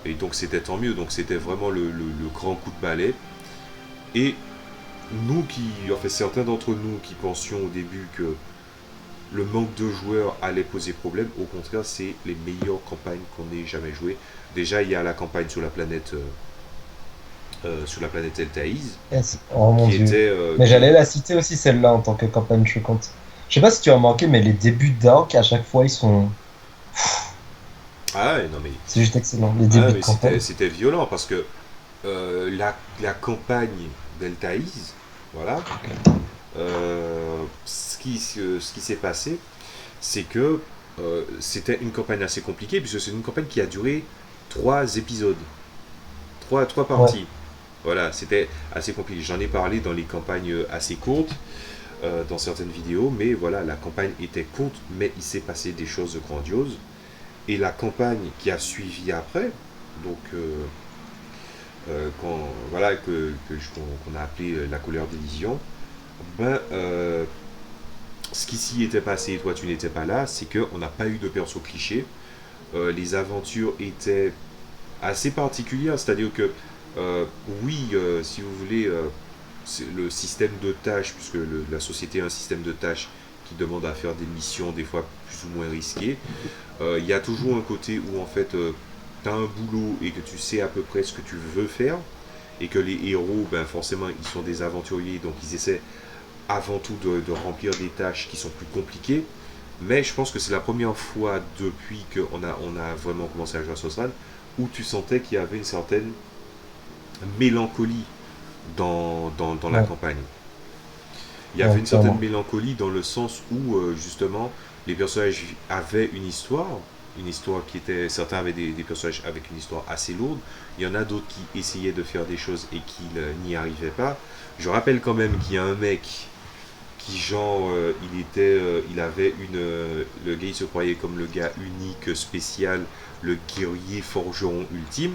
S1: Et donc c'était tant mieux. Donc c'était vraiment le grand coup de balai. Et nous qui, enfin certains d'entre nous qui pensions au début que le manque de joueurs allait poser problème, au contraire, c'est les meilleures campagnes qu'on ait jamais jouées. Déjà, il y a la campagne sur la planète Eltaïs,
S3: Yes. Oh mon
S1: qui
S3: dieu.
S1: était,
S3: Mais j'allais la citer aussi celle-là en tant que campagne choquante. Je sais pas si tu as remarqué, mais les débuts d'arc à chaque fois ils sont.
S1: ah ouais, non mais,
S3: C'est juste excellent. Les
S1: ah,
S3: débuts de
S1: mais c'était,
S3: campagne.
S1: c'était violent parce que la campagne d'Eltaïs, voilà, ce qui s'est passé, c'est que c'était une campagne assez compliquée puisque c'est une campagne qui a duré 3 épisodes, trois
S3: Ouais.
S1: parties. Voilà, c'était assez compliqué. J'en ai parlé dans les campagnes assez courtes, dans certaines vidéos, mais voilà, la campagne était courte, mais il s'est passé des choses grandioses. Et la campagne qui a suivi après, donc voilà, qu'on a appelé la colère d'Elysion, ben, ce qui s'y était passé, et toi tu n'étais pas là, c'est qu'on n'a pas eu de perso cliché. Les aventures étaient assez particulières, c'est-à-dire que, oui, si vous voulez, le système de tâches, puisque la société a un système de tâches qui demande à faire des missions des fois plus ou moins risquées, il y a toujours un côté où en fait tu as un boulot et que tu sais à peu près ce que tu veux faire, et que les héros, ben forcément, ils sont des aventuriers, donc ils essaient avant tout de remplir des tâches qui sont plus compliquées. Mais je pense que c'est la première fois depuis qu'on a vraiment commencé à jouer à Sosran où tu sentais qu'il y avait une certaine mélancolie dans la
S3: Ouais.
S1: campagne. Il y avait
S3: Ouais,
S1: une certaine
S3: clairement.
S1: mélancolie dans le sens où justement les personnages avaient une histoire qui était. Certains avaient des personnages avec une histoire assez lourde, il y en a d'autres qui essayaient de faire des choses et qui n'y arrivaient pas. Je rappelle quand même qu'il y a un mec qui genre il avait le gars il se croyait comme le gars unique, spécial, le guerrier forgeron ultime.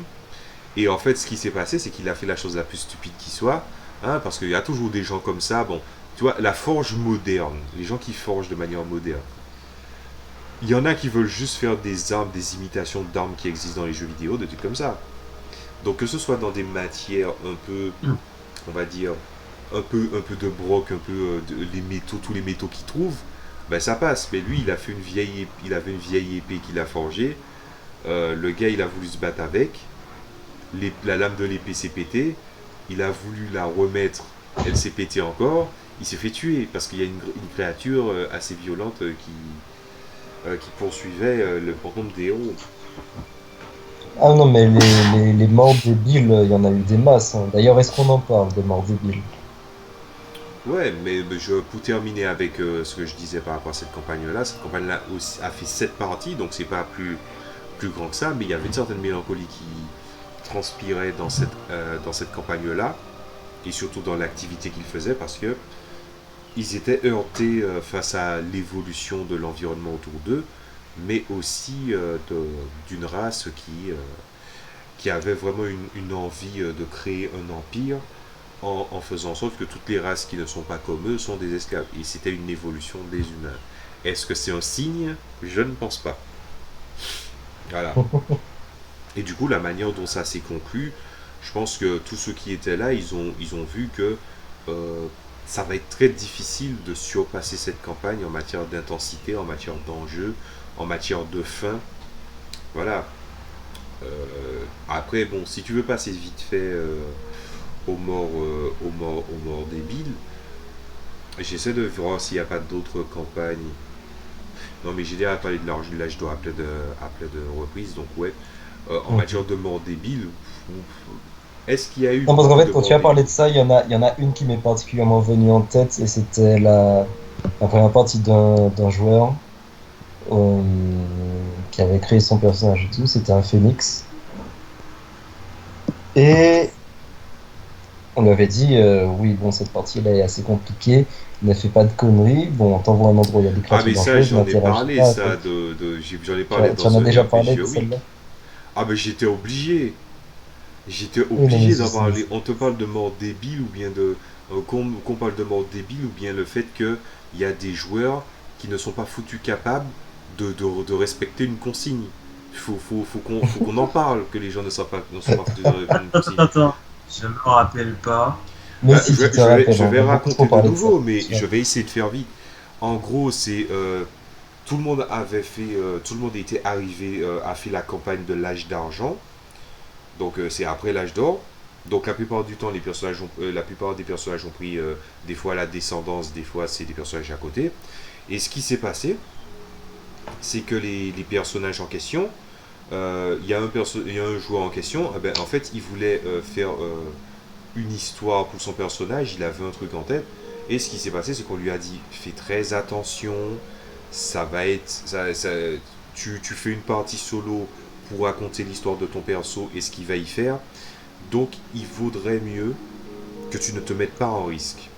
S1: Et en fait, ce qui s'est passé, c'est qu'il a fait la chose la plus stupide qui soit, hein, parce qu'il y a toujours des gens comme ça. Bon, tu vois, la forge moderne, les gens qui forgent de manière moderne, il y en a qui veulent juste faire des armes, des imitations d'armes qui existent dans les jeux vidéo, des trucs comme ça. Donc que ce soit dans des matières un peu, on va dire, un peu de broc, un peu les métaux, tous les métaux qu'il trouve, ben ça passe. Mais lui, il avait une vieille épée qu'il a forgée. Le gars, il a voulu se battre avec. La lame de l'épée s'est pétée. Il a voulu la remettre. Elle s'est pétée encore. Il s'est fait tuer parce qu'il y a une créature assez violente qui poursuivait le fantôme des héros.
S3: Ah non, mais les morts débiles, il y en a eu des masses, hein. D'ailleurs, est-ce qu'on en parle des morts débiles?
S1: Ouais, mais pour terminer avec ce que je disais par rapport à cette campagne-là a fait 7 parties, donc c'est pas plus grand que ça, mais il y avait une certaine mélancolie qui transpirait dans cette campagne-là, et surtout dans l'activité qu'ils faisaient, parce que ils étaient heurtés face à l'évolution de l'environnement autour d'eux, mais aussi d'une race qui avait vraiment une envie de créer un empire en faisant en sorte que toutes les races qui ne sont pas comme eux sont des esclaves. Et c'était une évolution des humains. Est-ce que c'est un signe? Je ne pense pas. Voilà. Et du coup, la manière dont ça s'est conclu, je pense que tous ceux qui étaient là, ils ont vu que euh, ça va être très difficile de surpasser cette campagne en matière d'intensité, en matière d'enjeu, en matière de fin. Voilà. Après, bon, si tu veux passer vite fait aux morts débiles, j'essaie de voir s'il n'y a pas d'autres campagnes. Non, mais j'ai déjà parlé de l'âge, là je dois appeler de reprise, donc ouais. En
S3: Ok.
S1: matière de mort débile, est-ce qu'il y a eu
S3: Non, parce qu'en
S1: beaucoup
S3: fait,
S1: de
S3: quand tu
S1: morts
S3: as parlé de
S1: débiles?
S3: ça, il y en a une qui m'est particulièrement venue en tête, et c'était la première partie d'un joueur qui avait créé son personnage et tout. C'était un phénix. Et on lui avait dit, oui, bon, cette partie-là est assez compliquée, ne fais pas de conneries, bon, on t'envoie un endroit où il y a des
S1: Ah,
S3: créatures
S1: mais ça,
S3: dangereuses,
S1: j'en ai
S3: n'interagis
S1: parlé,
S3: pas
S1: ça,
S3: avec.
S1: j'en ai parlé
S3: Tu en
S1: dans
S3: as
S1: un
S3: déjà parlé
S1: RPG,
S3: de
S1: oui.
S3: celle-là?
S1: Ah, mais j'étais obligé. J'étais
S3: Oui, non, mais
S1: obligé d'en parler. On te parle de mort débile ou bien de. Qu'on parle de mort débile ou bien le fait qu'il y a des joueurs qui ne sont pas foutus capables de respecter une consigne. Faut qu'on en parle, que les gens ne sont pas foutus de respecter une consigne.
S2: Attends, je me rappelle pas.
S3: Mais si tu te rappelles,
S1: Je
S3: on
S1: vais
S3: va beaucoup trop
S1: raconter de
S3: parler de ça.
S1: nouveau, mais je vais essayer de faire vite. En gros, c'est tout le monde avait fait, tout le monde était arrivé a fait la campagne de l'âge d'argent. Donc c'est après l'âge d'or. Donc la plupart du temps, la plupart des personnages ont pris des fois la descendance, des fois c'est des personnages à côté. Et ce qui s'est passé, c'est que les personnages en question, il y a un joueur en question, ben, en fait il voulait faire une histoire pour son personnage, il avait un truc en tête. Et ce qui s'est passé, c'est qu'on lui a dit fais très attention, ça va être. Tu fais une partie solo pour raconter l'histoire de ton perso et ce qu'il va y faire. Donc il vaudrait mieux que tu ne te mettes pas en risque.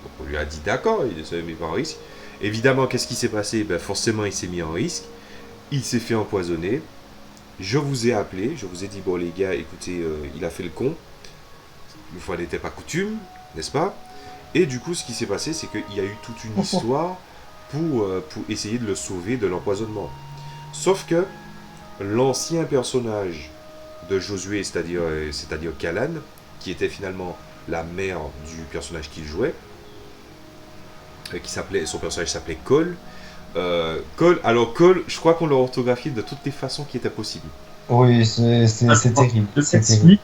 S1: Donc on lui a dit d'accord, il ne se met pas en risque. Évidemment, qu'est-ce qui s'est passé? Ben, forcément, il s'est mis en risque. Il s'est fait empoisonner. Je vous ai appelé, je vous ai dit bon les gars, écoutez, il a fait le con. Une fois n'était pas coutume, n'est-ce pas? Et du coup, ce qui s'est passé, c'est qu'il y a eu toute une histoire pour essayer de le sauver de l'empoisonnement. Sauf que l'ancien personnage de Josué, c'est-à-dire Kalan, qui était finalement la mère du personnage qu'il jouait, son personnage s'appelait Cole. Alors Cole, je crois qu'on l'a orthographié de toutes les façons qui étaient possibles.
S3: Oui, c'est
S2: Alors,
S3: terrible,
S2: je
S3: c'est terrible.
S2: t'explique.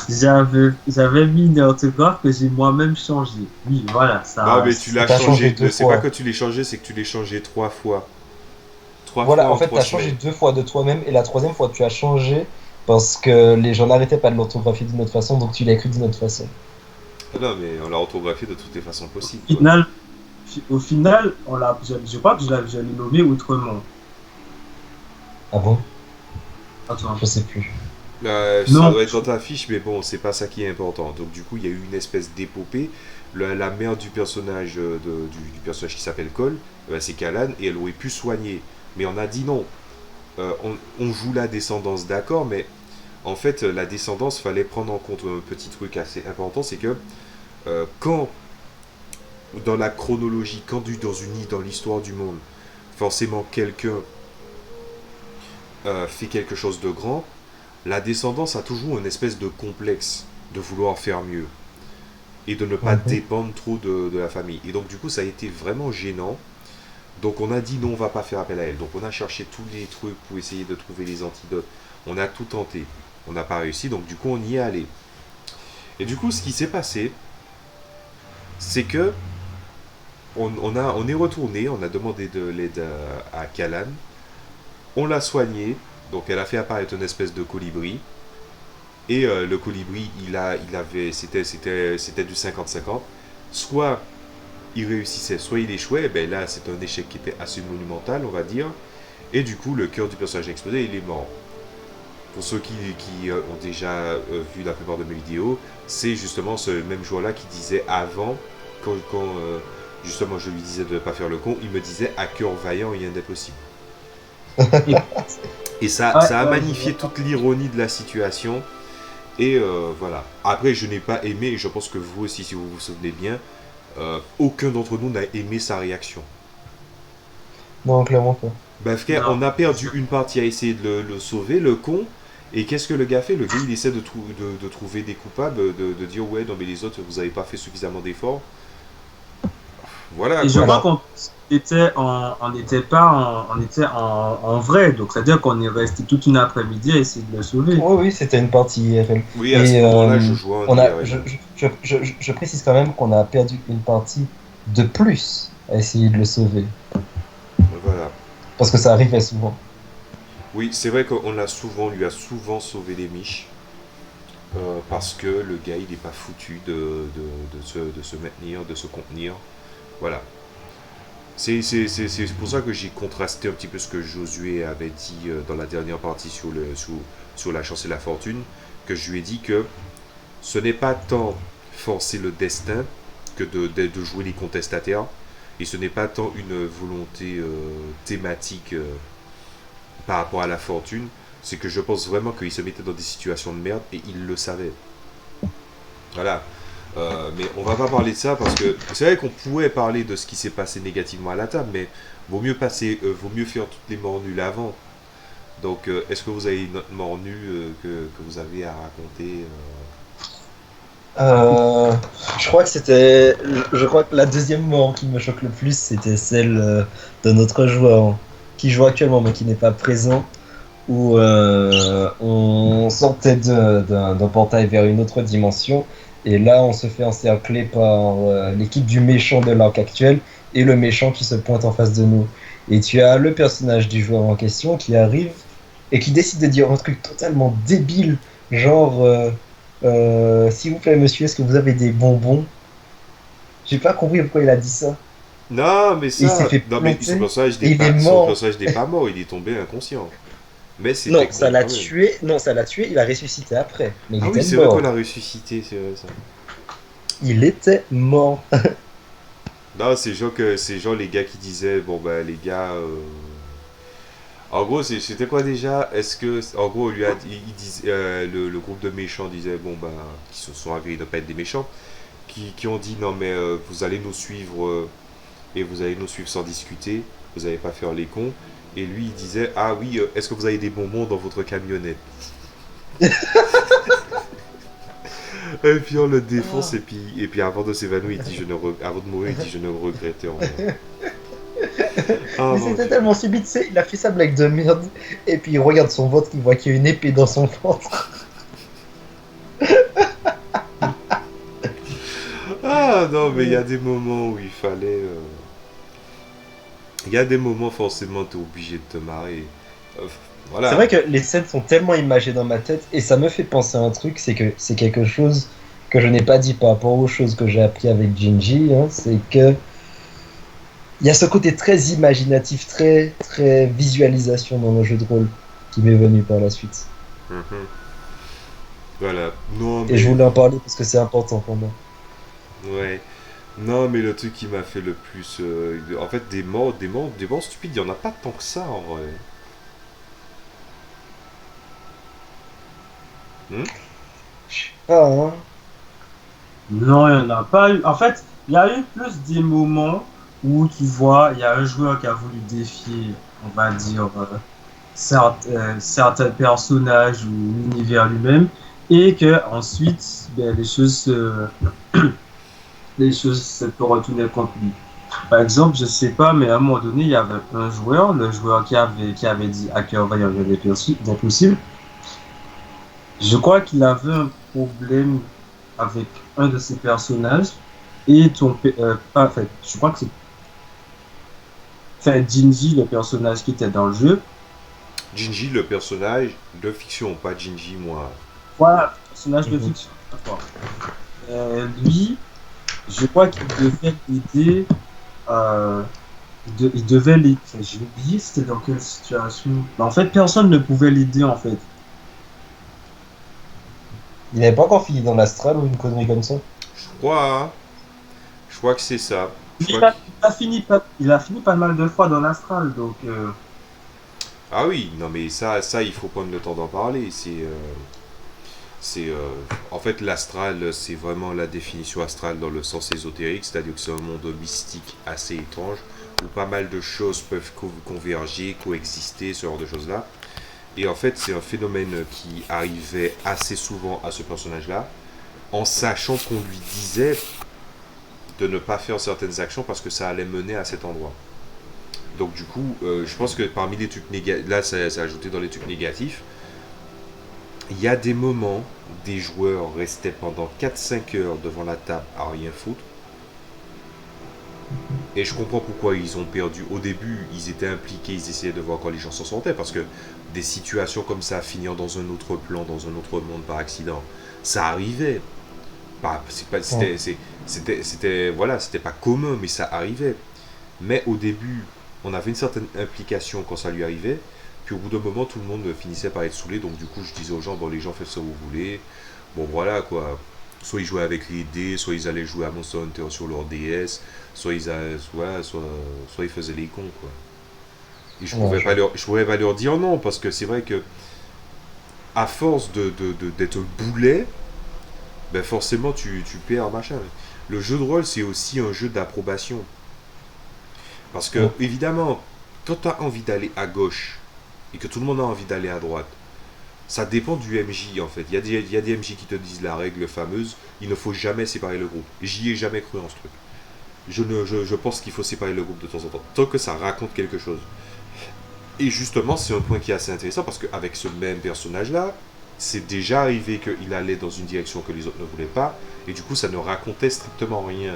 S2: J'avais mis une orthographe que j'ai moi-même changée. Oui, voilà,
S1: Non,
S2: ça.
S1: mais tu l'as
S3: T'as changé
S1: changé.
S3: deux
S1: C'est pas
S3: fois.
S1: que tu l'as changé, c'est que tu l'as changé 3 fois. Trois fois
S3: Voilà, en
S1: en
S3: fait,
S1: trois
S3: t'as changé
S1: semaines.
S3: 2 fois de toi-même et la troisième fois, tu as changé parce que les gens n'arrêtaient pas de l'orthographier d'une autre façon, donc tu l'as écrit d'une autre façon.
S1: Ah non, mais on l'a orthographié de toutes les façons possibles, quoi.
S2: Final, Au final, je crois que je l'ai nommé autrement.
S3: Ah bon?
S2: Attends.
S3: Je sais plus.
S1: Ça
S2: Non,
S1: doit être dans ta fiche, mais bon, c'est pas ça qui est important. Donc du coup, il y a eu une espèce d'épopée. La mère du personnage, du personnage qui s'appelle Cole, c'est Kalan, et elle aurait pu soigner. Mais on a dit non. On joue la descendance, d'accord, mais en fait, la descendance, fallait prendre en compte un petit truc assez important, c'est que quand, dans la chronologie, dans l'histoire du monde, forcément quelqu'un fait quelque chose de grand, la descendance a toujours une espèce de complexe de vouloir faire mieux et de ne pas
S3: Mhm.
S1: dépendre trop de la famille. Et donc du coup, ça a été vraiment gênant. Donc on a dit non, on va pas faire appel à elle. Donc on a cherché tous les trucs pour essayer de trouver les antidotes. On a tout tenté. On n'a pas réussi, donc du coup on y est allé. Et du coup, ce qui s'est passé, c'est que on est retourné, on a demandé de l'aide à Kalan, on l'a soigné, donc elle a fait apparaître une espèce de colibri. Et le colibri, c'était du 50-50. Soit il réussissait, soit il échouait. Et ben là, c'est un échec qui était assez monumental, on va dire. Et du coup, le cœur du personnage a explosé et il est mort. Pour ceux qui ont déjà vu la plupart de mes vidéos, c'est justement ce même joueur-là qui disait avant, quand justement je lui disais de ne pas faire le con, il me disait à cœur vaillant, rien n'est possible.
S2: et-
S1: Et ça a
S2: ouais, je
S1: magnifié
S2: vois.
S1: toute l'ironie de la situation. Et voilà. Après, je n'ai pas aimé, et je pense que vous aussi, si vous vous souvenez bien, aucun d'entre nous n'a aimé sa réaction.
S3: Non, clairement pas.
S1: Ben frère,
S2: Non.
S1: on a perdu une partie à essayer de le sauver, le con. Et qu'est-ce que le gars fait? Le gars, il essaie de trouver des coupables, de dire ouais, non mais les autres, vous n'avez pas fait suffisamment d'efforts. Voilà
S2: Et je
S1: quoi.
S2: crois
S3: Alors,
S2: qu'on était on n'était pas on était en vrai, donc c'est-à-dire qu'on est resté toute une après-midi à essayer de le sauver.
S3: oui, oui, c'était une partie IRL.
S1: Oui, à ce
S3: Et
S1: moment-là, je jouais en
S3: on a,
S1: IRL.
S3: je précise quand même qu'on a perdu une partie de plus à essayer de le sauver.
S1: Voilà.
S3: Parce que ça arrivait souvent.
S1: Oui, c'est vrai qu'on lui a souvent sauvé les miches. Parce que le gars, il n'est pas foutu de se maintenir, de se contenir. Voilà. C'est pour ça que j'ai contrasté un petit peu ce que Josué avait dit dans la dernière partie sur la chance et la fortune, que je lui ai dit que ce n'est pas tant forcer le destin que de jouer les contestataires. Et ce n'est pas tant une volonté thématique par rapport à la fortune, c'est que je pense vraiment qu'il se mettait dans des situations de merde et il le savait. Voilà. Mais on va pas parler de ça parce que c'est vrai qu'on pourrait parler de ce qui s'est passé négativement à la table, mais vaut mieux faire toutes les morts nulles avant. Donc, est-ce que vous avez une autre mort nue que vous avez à raconter
S3: Euh, je crois que c'était. Je crois que la deuxième mort qui me choque le plus, c'était celle de notre joueur qui joue actuellement mais qui n'est pas présent. Où on sortait d'un portail vers une autre dimension. Et là, on se fait encercler par l'équipe du méchant de l'arc actuel et le méchant qui se pointe en face de nous. Et tu as le personnage du joueur en question qui arrive et qui décide de dire un truc totalement débile, genre s'il vous plaît, monsieur, est-ce que vous avez des bonbons? J'ai pas compris pourquoi il a dit ça.
S1: Non, mais
S3: Et il s'est
S1: ça.
S3: fait
S1: Non, mais
S3: planter et il est
S1: son
S3: mort.
S1: personnage n'est pas mort, il est tombé inconscient. Mais c'était
S3: Non,
S1: con
S3: ça l'a
S1: quand même.
S3: tué. Non, ça l'a tué. Il a ressuscité après, mais il
S1: Ah oui,
S3: était
S1: c'est vrai qu'on
S3: mort.
S1: l'a ressuscité, c'est vrai ça.
S3: Il était mort.
S1: Non, c'est genre les gars qui disaient, bon bah les gars, en gros c'était quoi déjà? Est-ce que, en gros, il disait, le groupe de méchants disait, bon bah, qui se sont avérés ne pas être des méchants, qui ont dit non mais vous allez nous suivre et vous allez nous suivre sans discuter, vous n'allez pas faire les cons. Et lui il disait, ah oui, est-ce que vous avez des bonbons dans votre camionnette? Et puis on le défonce et puis avant de s'évanouir, il dit avant de mourir, il dit je ne regrettais rien. Ah
S3: Mais
S1: mon
S3: c'était
S1: dieu.
S3: tellement subit, tu sais, il a fait sa blague de merde. Et puis il regarde son ventre, il voit qu'il y a une épée dans son ventre.
S1: Ah non, mais il y a des moments où il fallait. Il y a des moments forcément t'es obligé de te marrer. Euh,
S3: C'est
S1: voilà.
S3: vrai que les scènes sont tellement imagées dans ma tête et ça me fait penser à un truc, c'est que c'est quelque chose que je n'ai pas dit par rapport aux choses que j'ai appris avec Jinji, hein, c'est que il y a ce côté très imaginatif, très visualisation dans le jeu de rôle qui m'est venu par la suite.
S1: Mhm. Voilà. Non
S3: Et je
S1: mais
S3: voulais en parler parce que c'est important pour moi.
S1: ouais. Non mais le truc qui m'a fait le plus, en fait des morts stupides, il y en a pas tant que ça en vrai. Hmm.
S3: Ah, hein.
S2: Non, il n'y en a pas eu. En fait, il y a eu plus des moments où tu vois, il y a un joueur qui a voulu défier, on va dire, certains personnages ou l'univers lui-même, et que ensuite, ben, les choses se peut retourner contre lui. Par exemple, je sais pas, mais à un moment donné, il y avait un joueur, le joueur qui avait dit à cœur vaillant rien n'est possible. Je crois qu'il avait un problème avec un de ses personnages et pas, en fait, je crois que c'est enfin, Jinji, le personnage qui était dans le jeu.
S1: Jinji, le personnage de fiction, pas Jinji moi.
S2: Voilà, personnage de
S3: Mhm.
S2: fiction. D'accord. Lui, je crois qu'il devait l'aider. Euh, il devait l'aider. Enfin, j'ai oublié c'était dans quelle situation. Mais en fait, personne ne pouvait l'aider en fait.
S3: Il n'avait pas encore fini dans l'astral ou une connerie comme ça?
S1: Je crois, hein. Je crois que c'est ça. Je
S2: Il
S1: crois que
S2: a, il a fini pas mal de fois dans l'astral, donc
S1: ah oui, non mais ça il faut prendre le temps d'en parler. C'est en fait l'astral, c'est vraiment la définition astrale dans le sens ésotérique, c'est-à-dire que c'est un monde mystique assez étrange où pas mal de choses peuvent converger, coexister, ce genre de choses-là. Et en fait, c'est un phénomène qui arrivait assez souvent à ce personnage-là, en sachant qu'on lui disait de ne pas faire certaines actions parce que ça allait mener à cet endroit. Donc du coup, je pense que parmi les trucs négatifs, là c'est ajouté dans les trucs négatifs, il y a des moments, des joueurs restaient pendant 4-5 heures devant la table à rien foutre. Et je comprends pourquoi ils ont perdu. Au début, ils étaient impliqués, ils essayaient de voir quand les gens s'en sortaient, parce que des situations comme ça, finir dans un autre plan, dans un autre monde par accident, ça arrivait.
S3: Ouais.
S1: Voilà, c'était pas commun, mais ça arrivait. Mais au début, on avait une certaine implication quand ça lui arrivait. Puis au bout d'un moment, tout le monde finissait par être saoulé. Donc du coup, je disais aux gens, bon, les gens, faites ça où vous voulez. Bon, voilà, quoi. soit ils jouaient avec les dés, soit ils allaient jouer à Monster Hunter sur leur DS, soit ils faisaient les cons, quoi. Et
S3: Ouais,
S1: je pouvais pas leur dire non, parce que c'est vrai que à force d'être boulet, ben forcément tu perds, machin. Le jeu de rôle, c'est aussi un jeu d'approbation. Parce que,
S3: ouais.
S1: évidemment, quand tu as envie d'aller à gauche et que tout le monde a envie d'aller à droite, ça dépend du MJ en fait. Il y a des MJ qui te disent la règle fameuse, il ne faut jamais séparer le groupe. Et j'y ai jamais cru en ce truc. Je pense qu'il faut séparer le groupe de temps en temps, tant que ça raconte quelque chose. Et justement, c'est un point qui est assez intéressant parce qu'avec ce même personnage-là, c'est déjà arrivé qu'il allait dans une direction que les autres ne voulaient pas, et du coup, ça ne racontait strictement rien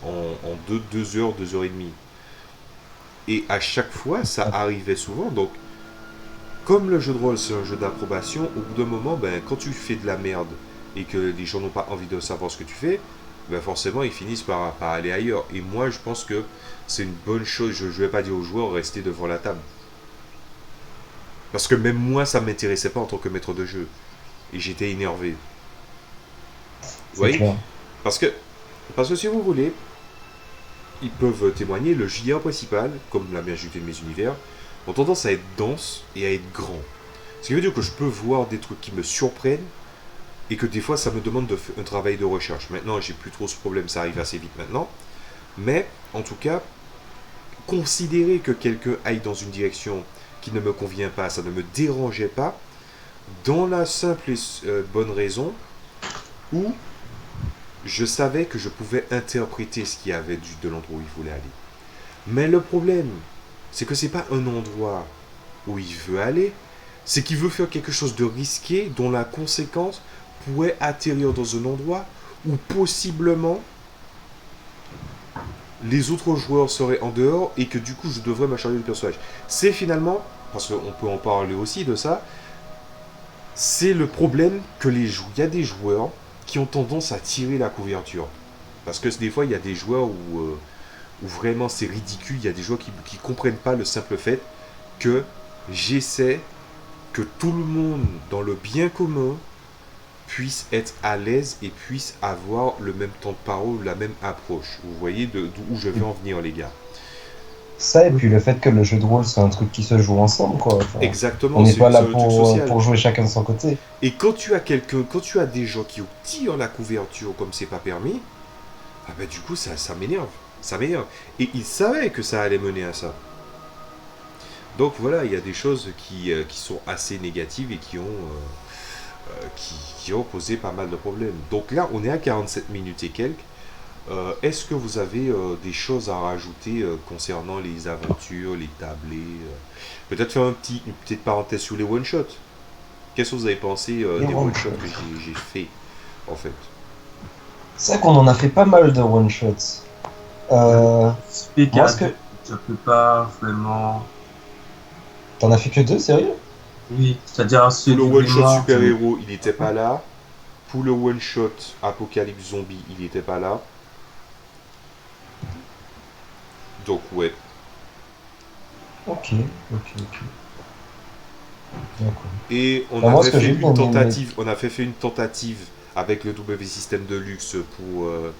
S1: en 2 heures, 2 heures et demie. Et à chaque fois, ça arrivait souvent. Donc, comme le jeu de rôle, c'est un jeu d'approbation, au bout d'un moment, ben, quand tu fais de la merde et que les gens n'ont pas envie de savoir ce que tu fais, ben forcément, ils finissent par aller ailleurs. Et moi, je pense que c'est une bonne chose. Je ne vais pas dire aux joueurs, restez devant la table. Parce que même moi, ça ne m'intéressait pas en tant que maître de jeu. Et j'étais énervé. Vous
S3: C'est
S1: voyez
S3: clair.
S1: parce que, parce que si vous voulez, ils peuvent témoigner, le JDR principal, comme la majorité de mes univers, ont tendance à être dense et à être grand. Ce qui veut dire que je peux voir des trucs qui me surprennent et que des fois ça me demande un travail de recherche. Maintenant, j'ai plus trop ce problème, ça arrive assez vite maintenant. Mais, en tout cas, considérer que quelqu'un aille dans une direction qui ne me convient pas, ça ne me dérangeait pas, dans la simple et bonne raison où je savais que je pouvais interpréter ce qu'il y avait de l'endroit où il voulait aller. Mais le problème, c'est que c'est pas un endroit où il veut aller, c'est qu'il veut faire quelque chose de risqué dont la conséquence pourrait atterrir dans un endroit où possiblement les autres joueurs seraient en dehors et que du coup je devrais m'acharner le personnage. C'est finalement, parce qu'on peut en parler aussi de ça, c'est le problème que il y a des joueurs qui ont tendance à tirer la couverture. Parce que des fois il y a des joueurs où vraiment c'est ridicule, il y a des joueurs qui ne comprennent pas le simple fait que j'essaie que tout le monde dans le bien commun puisse être à l'aise et puisse avoir le même temps de parole, la même approche. Vous voyez d'où je veux en venir, les gars.
S3: Ça, et puis le fait que le jeu de rôle, c'est un truc qui se joue ensemble, quoi. Enfin, on
S1: Exactement,
S3: n'est pas là
S1: c'est un truc social.
S3: pour jouer chacun de son côté.
S1: Et quand tu as quand tu as des gens qui tirent la couverture comme c'est pas permis, ah bah du coup ça m'énerve. Ça m'énerve. Et ils savaient que ça allait mener à ça. Donc voilà, il y a des choses qui sont assez négatives et qui ont posé pas mal de problèmes. Donc là, on est à 47 minutes et quelques. Est-ce que vous avez des choses à rajouter concernant les aventures, les tablés peut-être faire une petite parenthèse sur les one-shots. Qu'est-ce que vous avez pensé
S3: Et
S1: des
S3: one
S1: one-shots
S3: shot.
S1: que j'ai fait, en fait?
S3: C'est vrai qu'on en a fait pas mal de one-shots.
S2: Explique
S3: Moi,
S2: à
S3: ce que...
S2: deux, ça peut pas vraiment.
S3: T'en as fait que deux, sérieux?
S2: Oui, c'est-à-dire
S1: Pour
S2: ceux
S1: le
S2: du
S1: one-shot
S2: grimoire.
S1: super-héros, il n'était pas là. Pour le one-shot Apocalypse Zombie, il n'était pas là. Donc, ouais.
S3: Ok, ok. D'accord.
S1: Et
S3: Bah, moi, ce que j'ai bien aimé...
S1: on a fait une tentative avec le W System de luxe pour un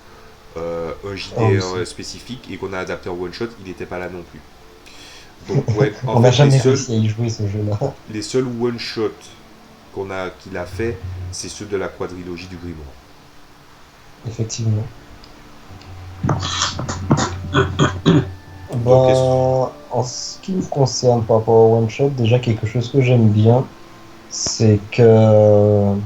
S3: Ah oui,
S1: JDR spécifique et qu'on a adapté en one-shot, il n'était pas là non plus. Donc, ouais, en
S3: on n'a
S1: fait,
S3: jamais réussi à y jouer, ce jeu-là.
S1: les seuls one-shot qu'il a fait, c'est ceux de la quadrilogie du Grimoire.
S3: Effectivement.
S1: Donc,
S3: En ce qui me concerne par rapport au one-shot, déjà quelque chose que j'aime bien, c'est que... En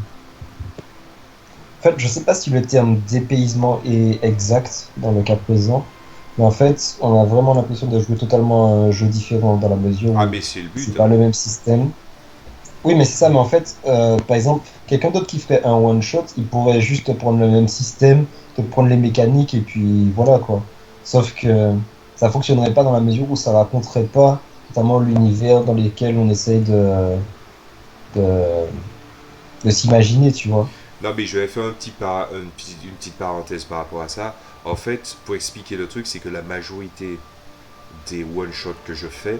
S3: fait, je sais pas si le terme dépaysement est exact dans le cas présent, mais en fait, on a vraiment l'impression de jouer totalement à un jeu différent dans la mesure
S1: ah,
S3: où
S1: mais c'est le
S3: c'est
S1: but.
S3: pas le même système. Oui, mais c'est ça, mais en fait, par exemple, quelqu'un d'autre qui ferait un one-shot, il pourrait juste prendre le même système, te prendre les mécaniques, et puis voilà quoi. Sauf que ça fonctionnerait pas dans la mesure où ça raconterait pas notamment l'univers dans lequel on essaye de, de s'imaginer, tu vois.
S1: Non, mais je vais faire une petite parenthèse par rapport à ça. En fait, pour expliquer le truc, c'est que la majorité des one-shots que je fais,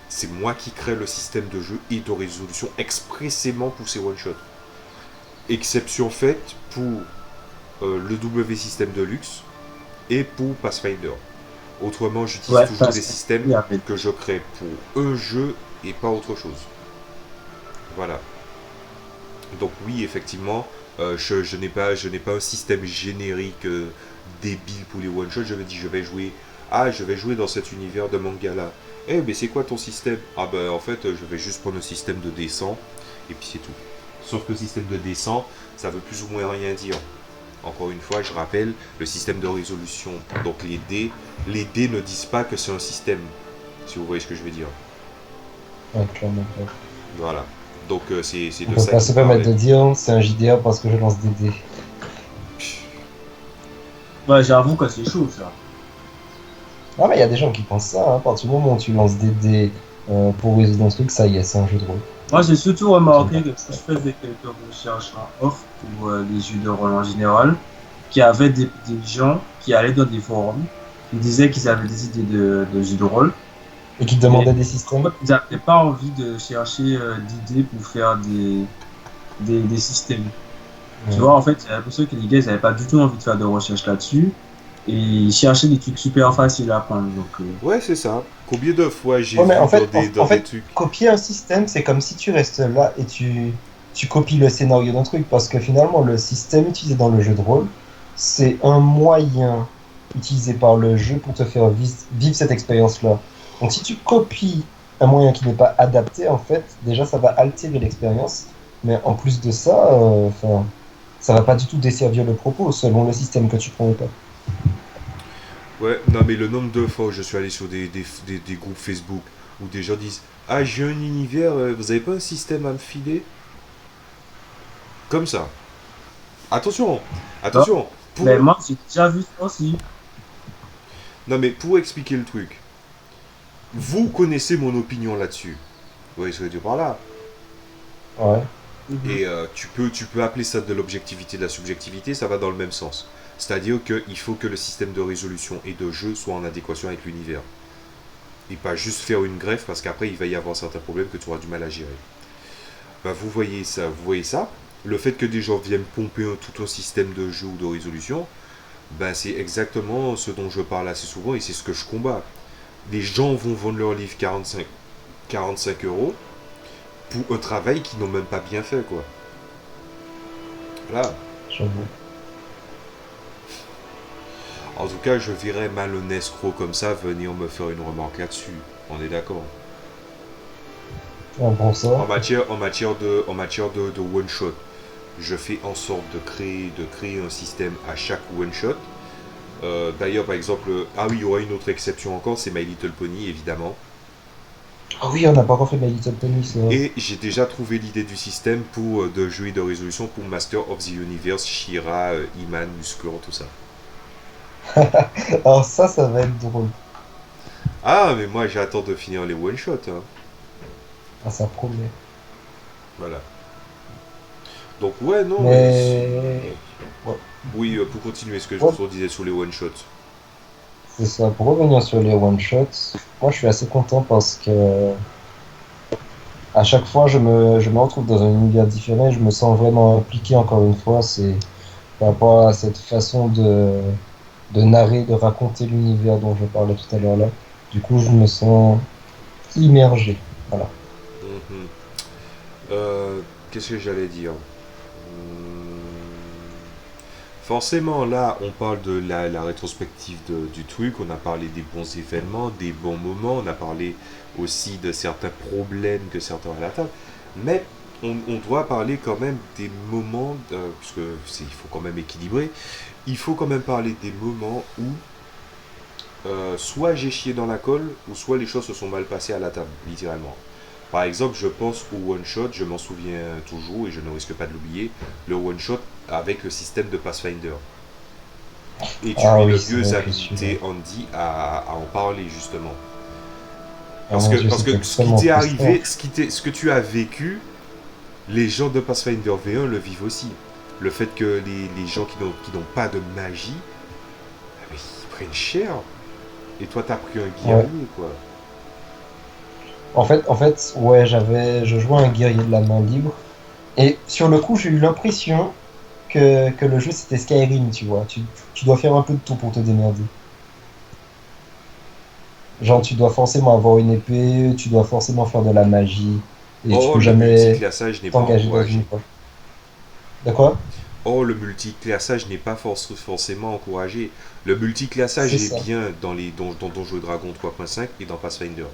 S1: c'est moi qui crée le système de jeu et de résolution expressément pour ces one-shots. exception faite pour le W système de luxe et pour Pathfinder. Autrement, j'utilise
S2: Ouais,
S1: toujours
S2: parce
S1: des
S2: que
S1: systèmes
S2: oui, après.
S1: que je crée pour un jeu et pas autre chose. Voilà. Donc oui, effectivement, je n'ai pas un système générique débile pour les one-shots. Je me dis, je vais jouer dans cet univers de manga là. Eh, mais c'est quoi ton système? Ah ben en fait, je vais juste prendre le système de dessin et puis c'est tout. Sauf que le système de dessin, ça veut plus ou moins rien dire. Encore une fois, je rappelle, le système de résolution. Donc les dés ne disent pas que c'est un système, si vous voyez ce que je veux dire.
S3: Ouais, clairement pas.
S1: Voilà. Donc c'est
S3: On
S1: de
S3: peut
S1: ça
S3: pas
S1: qu'il
S3: se permettre
S1: parlait.
S3: de dire c'est un JDR parce que je lance des dés.
S2: Ouais, j'avoue que c'est chaud, ça.
S3: Ah, mais il y a des gens qui pensent ça, hein. À partir du moment où tu lances des dés pour résoudre un truc, ça y est, c'est un jeu de rôle.
S2: Moi, j'ai surtout
S3: J'aime
S2: remarqué
S3: pas.
S2: que si je faisais quelques recherches en off pour les jeux de rôle en général, qu'il y avait des gens qui allaient dans des forums, qui disaient qu'ils avaient des idées de jeux de rôle,
S3: Et qui te
S2: mais
S3: demandaient des
S2: en
S3: systèmes?
S2: fait, ils n'avaient pas envie de chercher d'idées pour faire des systèmes. Tu
S3: Ouais.
S2: vois, en fait, j'ai l'impression que les gars, ils n'avaient pas du tout envie de faire de recherche là-dessus, et ils cherchaient des trucs super faciles à apprendre. Donc,
S1: Ouais, c'est ça. Combien de fois j'ai
S3: Ouais, mais
S1: vu
S3: en fait,
S1: dans des trucs.
S3: copier un système, c'est comme si tu restes là et tu copies le scénario d'un truc, parce que finalement, le système utilisé dans le jeu de rôle, c'est un moyen utilisé par le jeu pour te faire vivre cette expérience-là. Donc, si tu copies un moyen qui n'est pas adapté, en fait, déjà, ça va altérer l'expérience, mais en plus de ça, enfin, ça va pas du tout desservir le propos, selon le système que tu prends ou pas.
S1: Ouais, non, mais le nombre de fois où je suis allé sur des groupes Facebook où des gens disent: Ah, j'ai un univers, vous avez pas un système à me filer? Comme ça. Attention,
S2: là,
S1: attention.
S2: mais
S1: Pour...
S2: moi, j'ai déjà vu ça aussi.
S1: Non, mais pour expliquer le truc, vous connaissez mon opinion là-dessus. Vous voyez ce que je veux dire par là?
S3: Ouais.
S1: Et tu peux appeler ça de l'objectivité, de la subjectivité, ça va dans le même sens. C'est-à-dire qu'il faut que le système de résolution et de jeu soit en adéquation avec l'univers. Et pas juste faire une greffe parce qu'après il va y avoir certains problèmes que tu auras du mal à gérer. Ben, vous voyez ça. Le fait que des gens viennent pomper tout un système de jeu ou de résolution, ben c'est exactement ce dont je parle assez souvent et c'est ce que je combats. Les gens vont vendre leur livre 45 euros pour un travail qu'ils n'ont même pas bien fait, quoi. Voilà.
S3: J'avoue.
S1: En tout cas, je verrais mal un escroc comme ça venir me faire une remarque là-dessus. On est d'accord.
S3: Ouais, pour ça.
S1: En matière de one-shot, je fais en sorte de créer un système à chaque one-shot. D'ailleurs, par exemple, ah oui, il y aura une autre exception encore, c'est My Little Pony, évidemment.
S3: Ah oui, on n'a pas encore fait My Little Pony, ça.
S1: Et j'ai déjà trouvé l'idée du système pour de jeu et de résolution pour Master of the Universe, Shira, Iman, Musclor, tout ça.
S3: Alors ça va être drôle.
S1: Ah, mais moi j'attends de finir les one-shots, hein.
S3: Ah, ça promet.
S1: Voilà. Donc ouais, non,
S3: Mais ouais,
S1: oui, pour continuer ce que je
S3: ouais,
S1: vous disais sur les one-shots.
S3: c'est ça. Pour revenir sur les one-shots, moi je suis assez content parce que à chaque fois je me retrouve dans un univers différent et je me sens vraiment impliqué encore une fois. C'est par rapport à cette façon de narrer, de raconter l'univers dont je parlais tout à l'heure là. Du coup, je me sens immergé. Voilà.
S1: Mhm. Qu'est-ce que j'allais dire? Forcément, là, on parle de la rétrospective du truc, on a parlé des bons événements, des bons moments, on a parlé aussi de certains problèmes que certains ont à la table, mais on doit parler quand même des moments, puisque il faut quand même équilibrer, il faut quand même parler des moments où soit j'ai chié dans la colle, ou soit les choses se sont mal passées à la table, littéralement. Par exemple, je pense au one-shot, je m'en souviens toujours et je ne risque pas de l'oublier, le one-shot avec le système de Pathfinder. Et tu
S3: Ah
S1: es
S3: oui,
S1: le
S3: c'est
S1: mieux
S3: vrai que celui-là.
S1: invité, Andy, à en parler justement.
S3: Ah mon Dieu,
S1: Parce que
S3: c'était
S1: ce qui
S3: extrêmement
S1: t'est
S3: frustrant.
S1: arrivé, ce que tu as vécu, les gens de Pathfinder V1 le vivent aussi. Le fait que les gens qui n'ont pas de magie, ah, mais ils prennent cher. Et toi, t'as pris un
S3: Ouais.
S1: guerrier, quoi.
S3: En fait, ouais, je jouais un guerrier de la main libre. Et sur le coup, j'ai eu l'impression que le jeu c'était Skyrim, tu vois. Tu dois faire un peu de tout pour te démerder. Genre, tu dois forcément avoir une épée, tu dois forcément faire de la magie, et tu
S1: Oh,
S3: peux
S1: le
S3: jamais
S1: multiclassage n'est pas
S3: t'engager dans une
S1: encouragé.
S3: voie. De quoi?
S1: Oh, le multiclassage n'est pas forcément encouragé. Le multiclassage
S3: C'est
S1: est
S3: ça.
S1: bien dans Donjons et Dragons 3.5 et dans Pathfinder.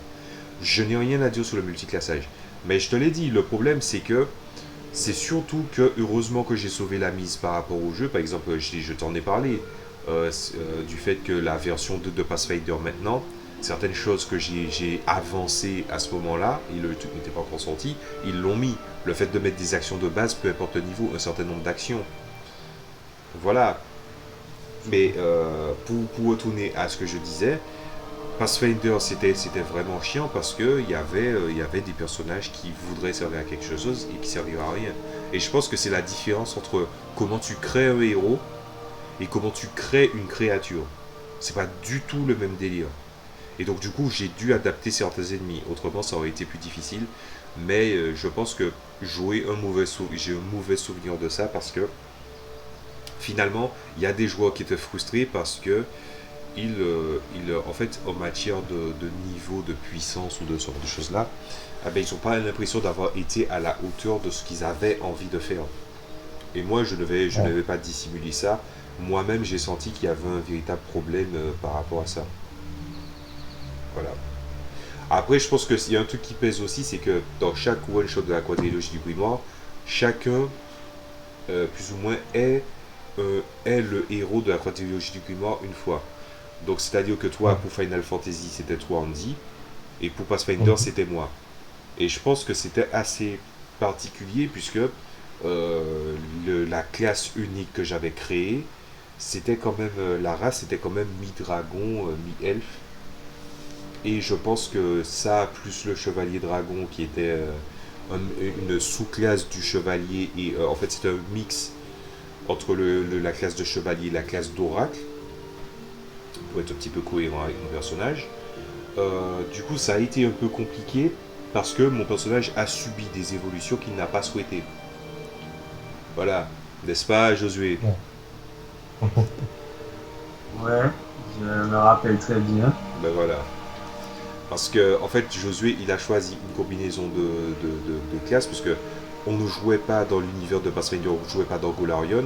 S1: Je n'ai rien à dire sur le multiclassage. Mais je te l'ai dit, le problème c'est que c'est surtout que, heureusement que j'ai sauvé la mise par rapport au jeu. Par exemple, je t'en ai parlé du fait que la version 2 de Pathfinder maintenant, certaines choses que j'ai avancées à ce moment-là, et le truc n'était pas encore sorti, ils l'ont mis. Le fait de mettre des actions de base, peu importe le niveau, un certain nombre d'actions. Voilà. Mais pour retourner à ce que je disais, Pathfinder, c'était vraiment chiant parce il y avait des personnages qui voudraient servir à quelque chose et qui serviraient à rien. Et je pense que c'est la différence entre comment tu crées un héros et comment tu crées une créature. C'est pas du tout le même délire. Et donc du coup, j'ai dû adapter certains ennemis. Autrement, ça aurait été plus difficile. Mais je pense que j'ai un mauvais souvenir de ça parce que finalement, il y a des joueurs qui étaient frustrés parce que en fait, en matière de niveau, de puissance ou de ce genre de choses-là, eh ben, ils n'ont pas l'impression d'avoir été à la hauteur de ce qu'ils avaient envie de faire. Et moi, je
S3: Ouais.
S1: n'avais pas dissimulé ça. Moi-même, j'ai senti qu'il y avait un véritable problème par rapport à ça. Voilà. Après, je pense qu'il y a un truc qui pèse aussi, c'est que dans chaque one-shot de la quadrilogie du Grimoire, chacun, plus ou moins, est le héros de la quadrilogie du Grimoire une fois. Donc, c'est-à-dire que toi,
S3: Ouais.
S1: pour Final Fantasy, c'était toi, Andy, et pour Pathfinder,
S3: Mhm.
S1: c'était moi. Et je pense que c'était assez particulier, puisque la classe unique que j'avais créée, c'était quand même, la race était quand même mi-dragon, mi-elfe. Et je pense que ça, plus le chevalier dragon, qui était une sous-classe du chevalier, et en fait, c'était un mix entre la classe de chevalier et la classe d'oracle, pour être un petit peu cohérent avec mon personnage. Du coup, ça a été un peu compliqué parce que mon personnage a subi des évolutions qu'il n'a pas souhaitées. Voilà, n'est-ce pas, Josué?
S3: Ouais.
S2: Ouais, je me rappelle très bien.
S1: Ben voilà. Parce que, en fait, Josué, il a choisi une combinaison de classes, puisque on ne jouait pas dans l'univers de Pathfinder, on ne jouait pas dans Golarion.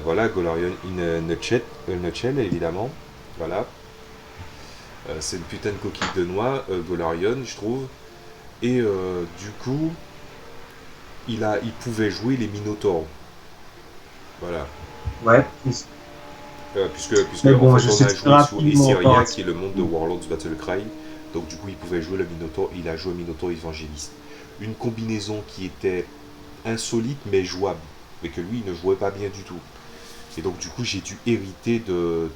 S1: Voilà, Golarion in a nutshell, évidemment. Voilà. C'est une putain de coquille de noix, Golarion, je trouve. Et du coup, il pouvait jouer les Minotaurs. Voilà.
S2: Ouais,
S1: Puisque
S2: mais
S1: en
S2: bon,
S1: fait
S2: je
S1: on
S2: suis
S1: a
S2: très
S1: joué sur
S2: rapidement
S1: Isseria
S2: parti.
S1: qui est le monde de Warlords Battlecry. Donc du coup il pouvait jouer le Minotaur, il a joué Minotaur évangéliste. Une combinaison qui était insolite mais jouable. Mais que lui il ne jouait pas bien du tout. Et donc du coup j'ai dû hériter de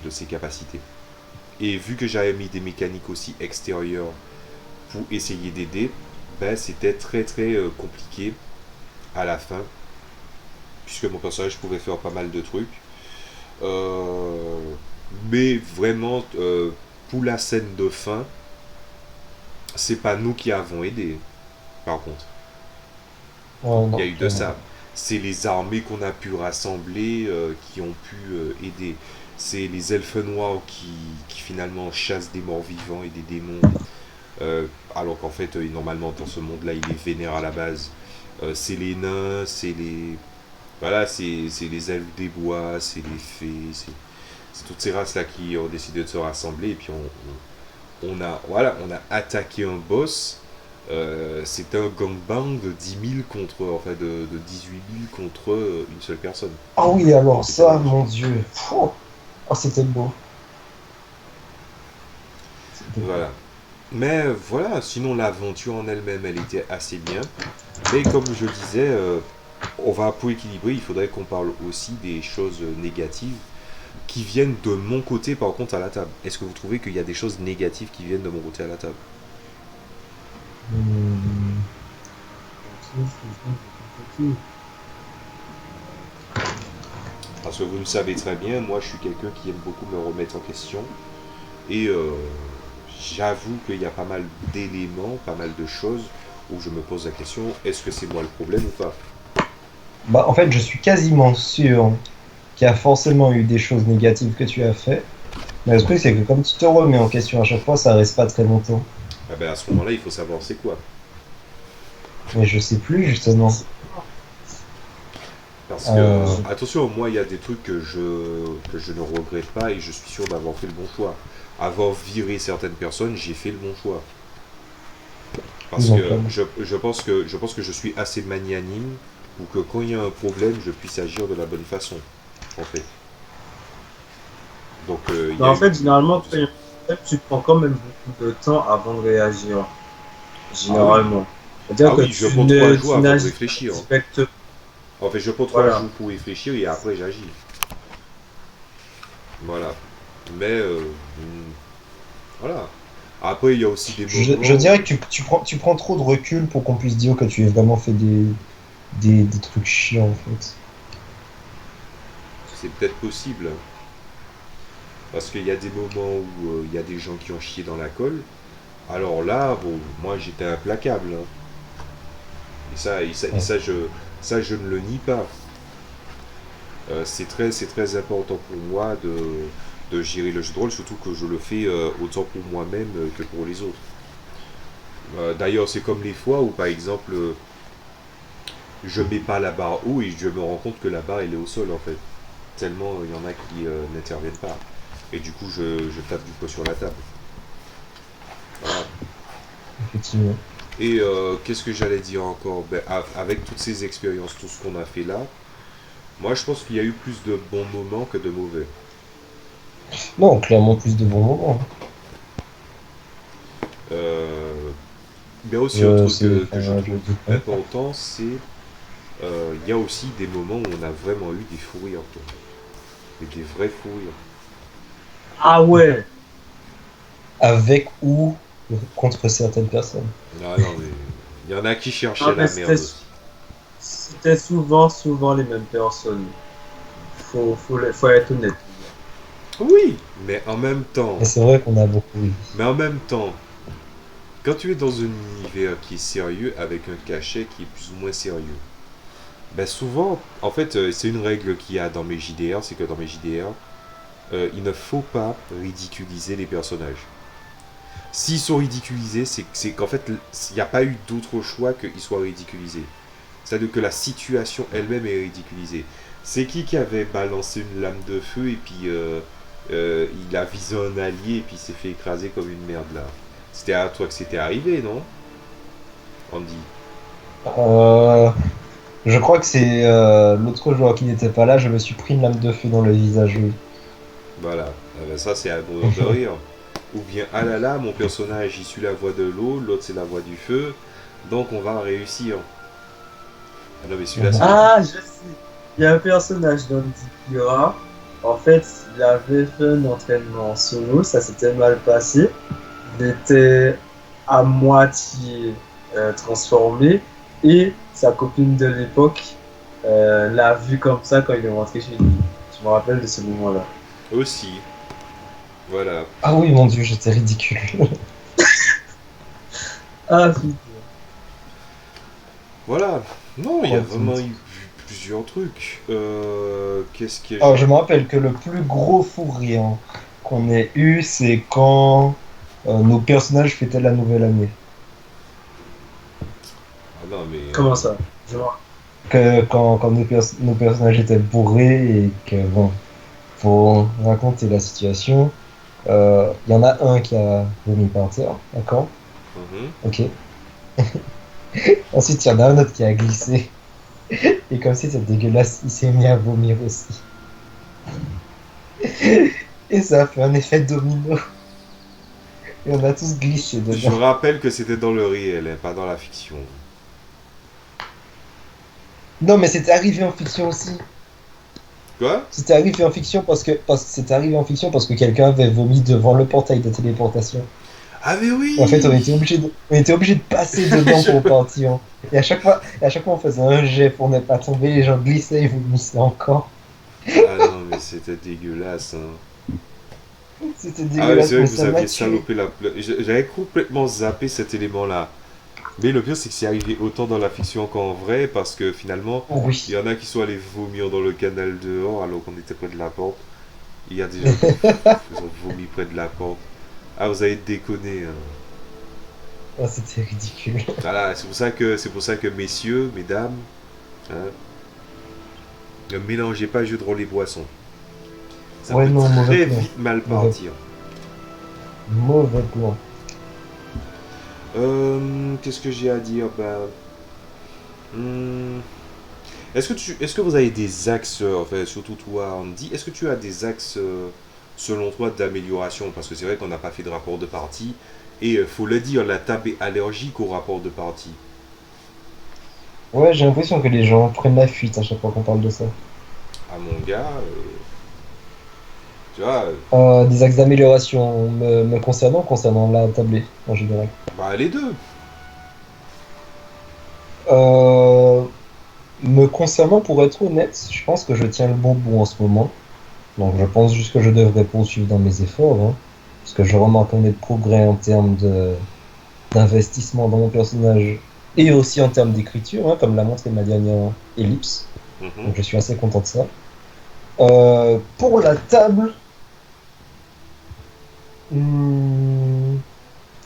S1: ses capacités. Et vu que j'avais mis des mécaniques aussi extérieures pour essayer d'aider, ben c'était très très compliqué à la fin. Puisque mon personnage pouvait faire pas mal de trucs. Euh, mais vraiment, pour la scène de fin, c'est pas nous qui avons aidé, par contre.
S3: Ouais,
S1: Il y a
S3: non,
S1: eu de
S3: clairement
S1: ça.
S3: pas.
S1: C'est les armées qu'on a pu rassembler qui ont pu aider. C'est les elfes noirs qui finalement chassent des morts vivants et des démons. Alors qu'en fait, normalement, dans ce monde-là, il est vénère à la base. C'est les nains, c'est les. Voilà, c'est les elfes des bois, c'est les fées, c'est toutes ces races-là qui ont décidé de se rassembler. Et puis on a attaqué un boss. C'était un gangbang de 10 000 contre, enfin de 18 000 contre une seule personne.
S3: Ah oui, alors
S1: Donc c'était
S3: ça,
S1: vraiment
S3: mon
S1: chiant.
S3: Dieu. Pouh. Ah, c'était beau. C'était beau.
S1: Voilà. Mais voilà, sinon l'aventure en elle-même, elle était assez bien. Mais comme je disais, on va pour équilibrer, il faudrait qu'on parle aussi des choses négatives qui viennent de mon côté par contre à la table. Est-ce que vous trouvez qu'il y a des choses négatives qui viennent de mon côté à la table?
S3: Hmm.
S1: Parce que vous le savez très bien, moi je suis quelqu'un qui aime beaucoup me remettre en question. Et j'avoue qu'il y a pas mal d'éléments, pas mal de choses où je me pose la question, est-ce que c'est moi le problème ou pas?
S3: Bah, en fait, je suis quasiment sûr qu'il y a forcément eu des choses négatives que tu as fait. Mais le truc, c'est que comme tu te remets en question à chaque fois, ça reste pas très longtemps.
S1: Ah ben à ce moment-là, il faut savoir c'est quoi.
S3: Mais je sais plus, justement.
S1: Parce que,
S3: Euh,
S1: attention, moi, il y a des trucs que je ne regrette pas et je suis sûr d'avoir fait le bon choix. Avoir viré certaines personnes, j'ai fait le bon choix. Parce
S3: donc,
S1: que je pense que je suis assez magnanime pour que quand il y a un problème, je puisse agir de la bonne façon, en fait. Donc, il
S2: Mais
S1: y a
S2: en
S1: eu...
S2: fait, généralement, quand il y a un problème, tu prends quand même beaucoup de temps avant de réagir.
S1: Ah oui,
S2: Généralement. C'est-à-dire
S1: ah
S2: que
S1: oui, je prends 3 jours
S2: tu
S1: avant de
S2: n'agis pas
S1: réfléchir.
S2: directement.
S1: En fait, je prends trois
S2: Voilà.
S1: jours pour réfléchir et après j'agis. Voilà. Mais, voilà. Après, il y a aussi des
S3: je
S1: moments...
S3: dirais que tu prends trop de recul pour qu'on puisse dire que tu aies vraiment fait des trucs chiants, en fait.
S1: C'est peut-être possible, hein. Parce qu'il y a des moments où il y a des gens qui ont chié dans la colle. Alors là, bon, moi j'étais implacable, hein. Et
S3: Ouais.
S1: ça, je ne le nie pas. C'est très important pour moi de gérer le jeu de rôle, surtout que je le fais autant pour moi-même que pour les autres. D'ailleurs, c'est comme les fois où, par exemple, je mets pas la barre haut et je me rends compte que la barre elle est au sol en fait. Tellement il y en a qui n'interviennent pas. Et du coup, je tape du poing sur la table. Voilà.
S3: Effectivement.
S1: Et qu'est-ce que j'allais dire encore? Ben, avec toutes ces expériences, tout ce qu'on a fait là, moi je pense qu'il y a eu plus de bons moments que de mauvais.
S3: Non, clairement plus de bons moments.
S1: Euh, mais aussi un truc que je
S3: Je
S1: trouve
S3: dis pas.
S1: important, c'est il y a aussi des moments où on a vraiment eu des fous rires, quoi. Et des vrais fous rires.
S2: Ah ouais.
S3: Avec ou contre certaines personnes.
S1: Ah non, mais il y en a qui
S2: Ah,
S1: cherchaient
S2: mais
S1: la merde aussi.
S2: c'était souvent les mêmes personnes. Faut être honnête.
S1: Oui, mais en même temps,
S3: Et c'est vrai qu'on a beaucoup ri.
S1: mais en même temps, quand tu es dans un univers qui est sérieux avec un cachet qui est plus ou moins sérieux, ben souvent, en fait, c'est une règle qu'il y a dans mes JDR, c'est que dans mes JDR, il ne faut pas ridiculiser les personnages. S'ils sont ridiculisés, c'est qu'en fait, il n'y a pas eu d'autre choix qu'ils soient ridiculisés. C'est-à-dire que la situation elle-même est ridiculisée. C'est qui avait balancé une lame de feu et puis il a visé un allié et puis il s'est fait écraser comme une merde là. C'était à toi que c'était arrivé, non, Andy?
S3: Euh, je crois que c'est l'autre joueur qui n'était pas là, je me suis pris une lame de feu dans le visage, oui.
S1: Voilà. Ah ben ça c'est à mourir de rire. Ou bien, ah là là, mon personnage, il suit la voie de l'eau, l'autre c'est la voie du feu, donc on va réussir. Ah non mais celui-là
S3: Mhm.
S1: c'est...
S2: Ah, je sais. Il y a un personnage dans Dipura. En fait, il avait fait un entraînement en solo, ça s'était mal passé. Il était à moitié transformé et sa copine de l'époque l'a vu comme ça quand il est rentré chez lui. Je me rappelle de ce moment-là.
S1: Aussi. Voilà.
S3: Ah oui, mon Dieu, j'étais ridicule.
S2: Ah, putain.
S1: Voilà. Non, il y a
S3: Oh,
S1: vraiment eu plusieurs trucs. Qu'est-ce que
S3: alors,
S1: j'ai...
S3: je me rappelle que le plus gros fou rire qu'on ait eu, c'est quand nos personnages fêtaient la nouvelle année.
S1: Ah non, mais...
S2: Comment ça? Je me-
S3: Quand nos personnages étaient bourrés et que, bon, pour raconter la situation, il y en a un qui a vomi par terre, d'accord?
S1: Mhm.
S3: Ok. Ensuite, il y en a un autre qui a glissé. Et comme si c'était dégueulasse, il s'est mis à vomir aussi. Et ça a fait un effet domino. Et on a tous glissé
S1: Je
S3: dedans.
S1: rappelle que c'était dans le réel, hein, pas dans la fiction.
S3: Non, mais c'était arrivé en fiction aussi.
S1: Quoi?
S3: C'était arrivé en fiction c'était arrivé en fiction parce que quelqu'un avait vomi devant le portail de téléportation.
S1: Ah mais
S3: Et en fait,
S1: oui.
S3: on était obligé de passer dedans pour
S1: Je-
S3: partir. Et à chaque fois, on faisait un jet pour ne pas tomber. Les gens glissaient et vomissaient encore.
S1: Ah non, mais c'était dégueulasse, hein.
S3: C'était
S1: Ah oui, c'est
S3: dégueulasse,
S1: vrai
S3: mais
S1: que vous
S3: ça m'a
S1: aviez
S3: tué.
S1: salopé la... J'avais complètement zappé cet élément-là. Mais le pire, c'est que c'est arrivé autant dans la fiction qu'en vrai, parce que finalement, il y
S3: Oui.
S1: en a qui sont allés vomir dans le canal dehors alors qu'on était près de la porte. Il y a des gens qui ont vomi près de la porte. Ah, vous avez déconné, hein.
S3: Ah, c'était ridicule.
S1: Voilà, c'est pour ça que messieurs, mesdames, hein, ne mélangez pas jeu de rôle et boissons. Ça
S3: Ouais,
S1: peut
S3: non, mauvais
S1: très
S3: plan.
S1: vite mal
S3: Mauvais,
S1: partir.
S3: mauvais plan.
S1: Qu'est-ce que j'ai à dire? Hmm, est-ce que vous avez des axes, enfin surtout toi Andy, est-ce que tu as des axes selon toi d'amélioration? Parce que c'est vrai qu'on n'a pas fait de rapport de partie et faut le dire, la table est allergique au rapport de partie.
S3: Ouais, j'ai l'impression que les gens prennent la fuite à chaque fois qu'on parle de ça.
S1: Ah mon gars, tu vois,
S3: Des axes d'amélioration me concernant, concernant la tablée en général.
S1: bah les deux.
S3: Euh, Me concernant, pour être honnête, je pense que je tiens le bon bout en ce moment. Donc je pense juste que je devrais poursuivre dans mes efforts, hein, parce que je remarque qu'on est de progrès en termes d'investissement dans mon personnage et aussi en termes d'écriture, hein, comme l'a montré ma dernière ellipse.
S1: Mhm.
S3: Donc je suis assez content de ça. Pour la table, hmm,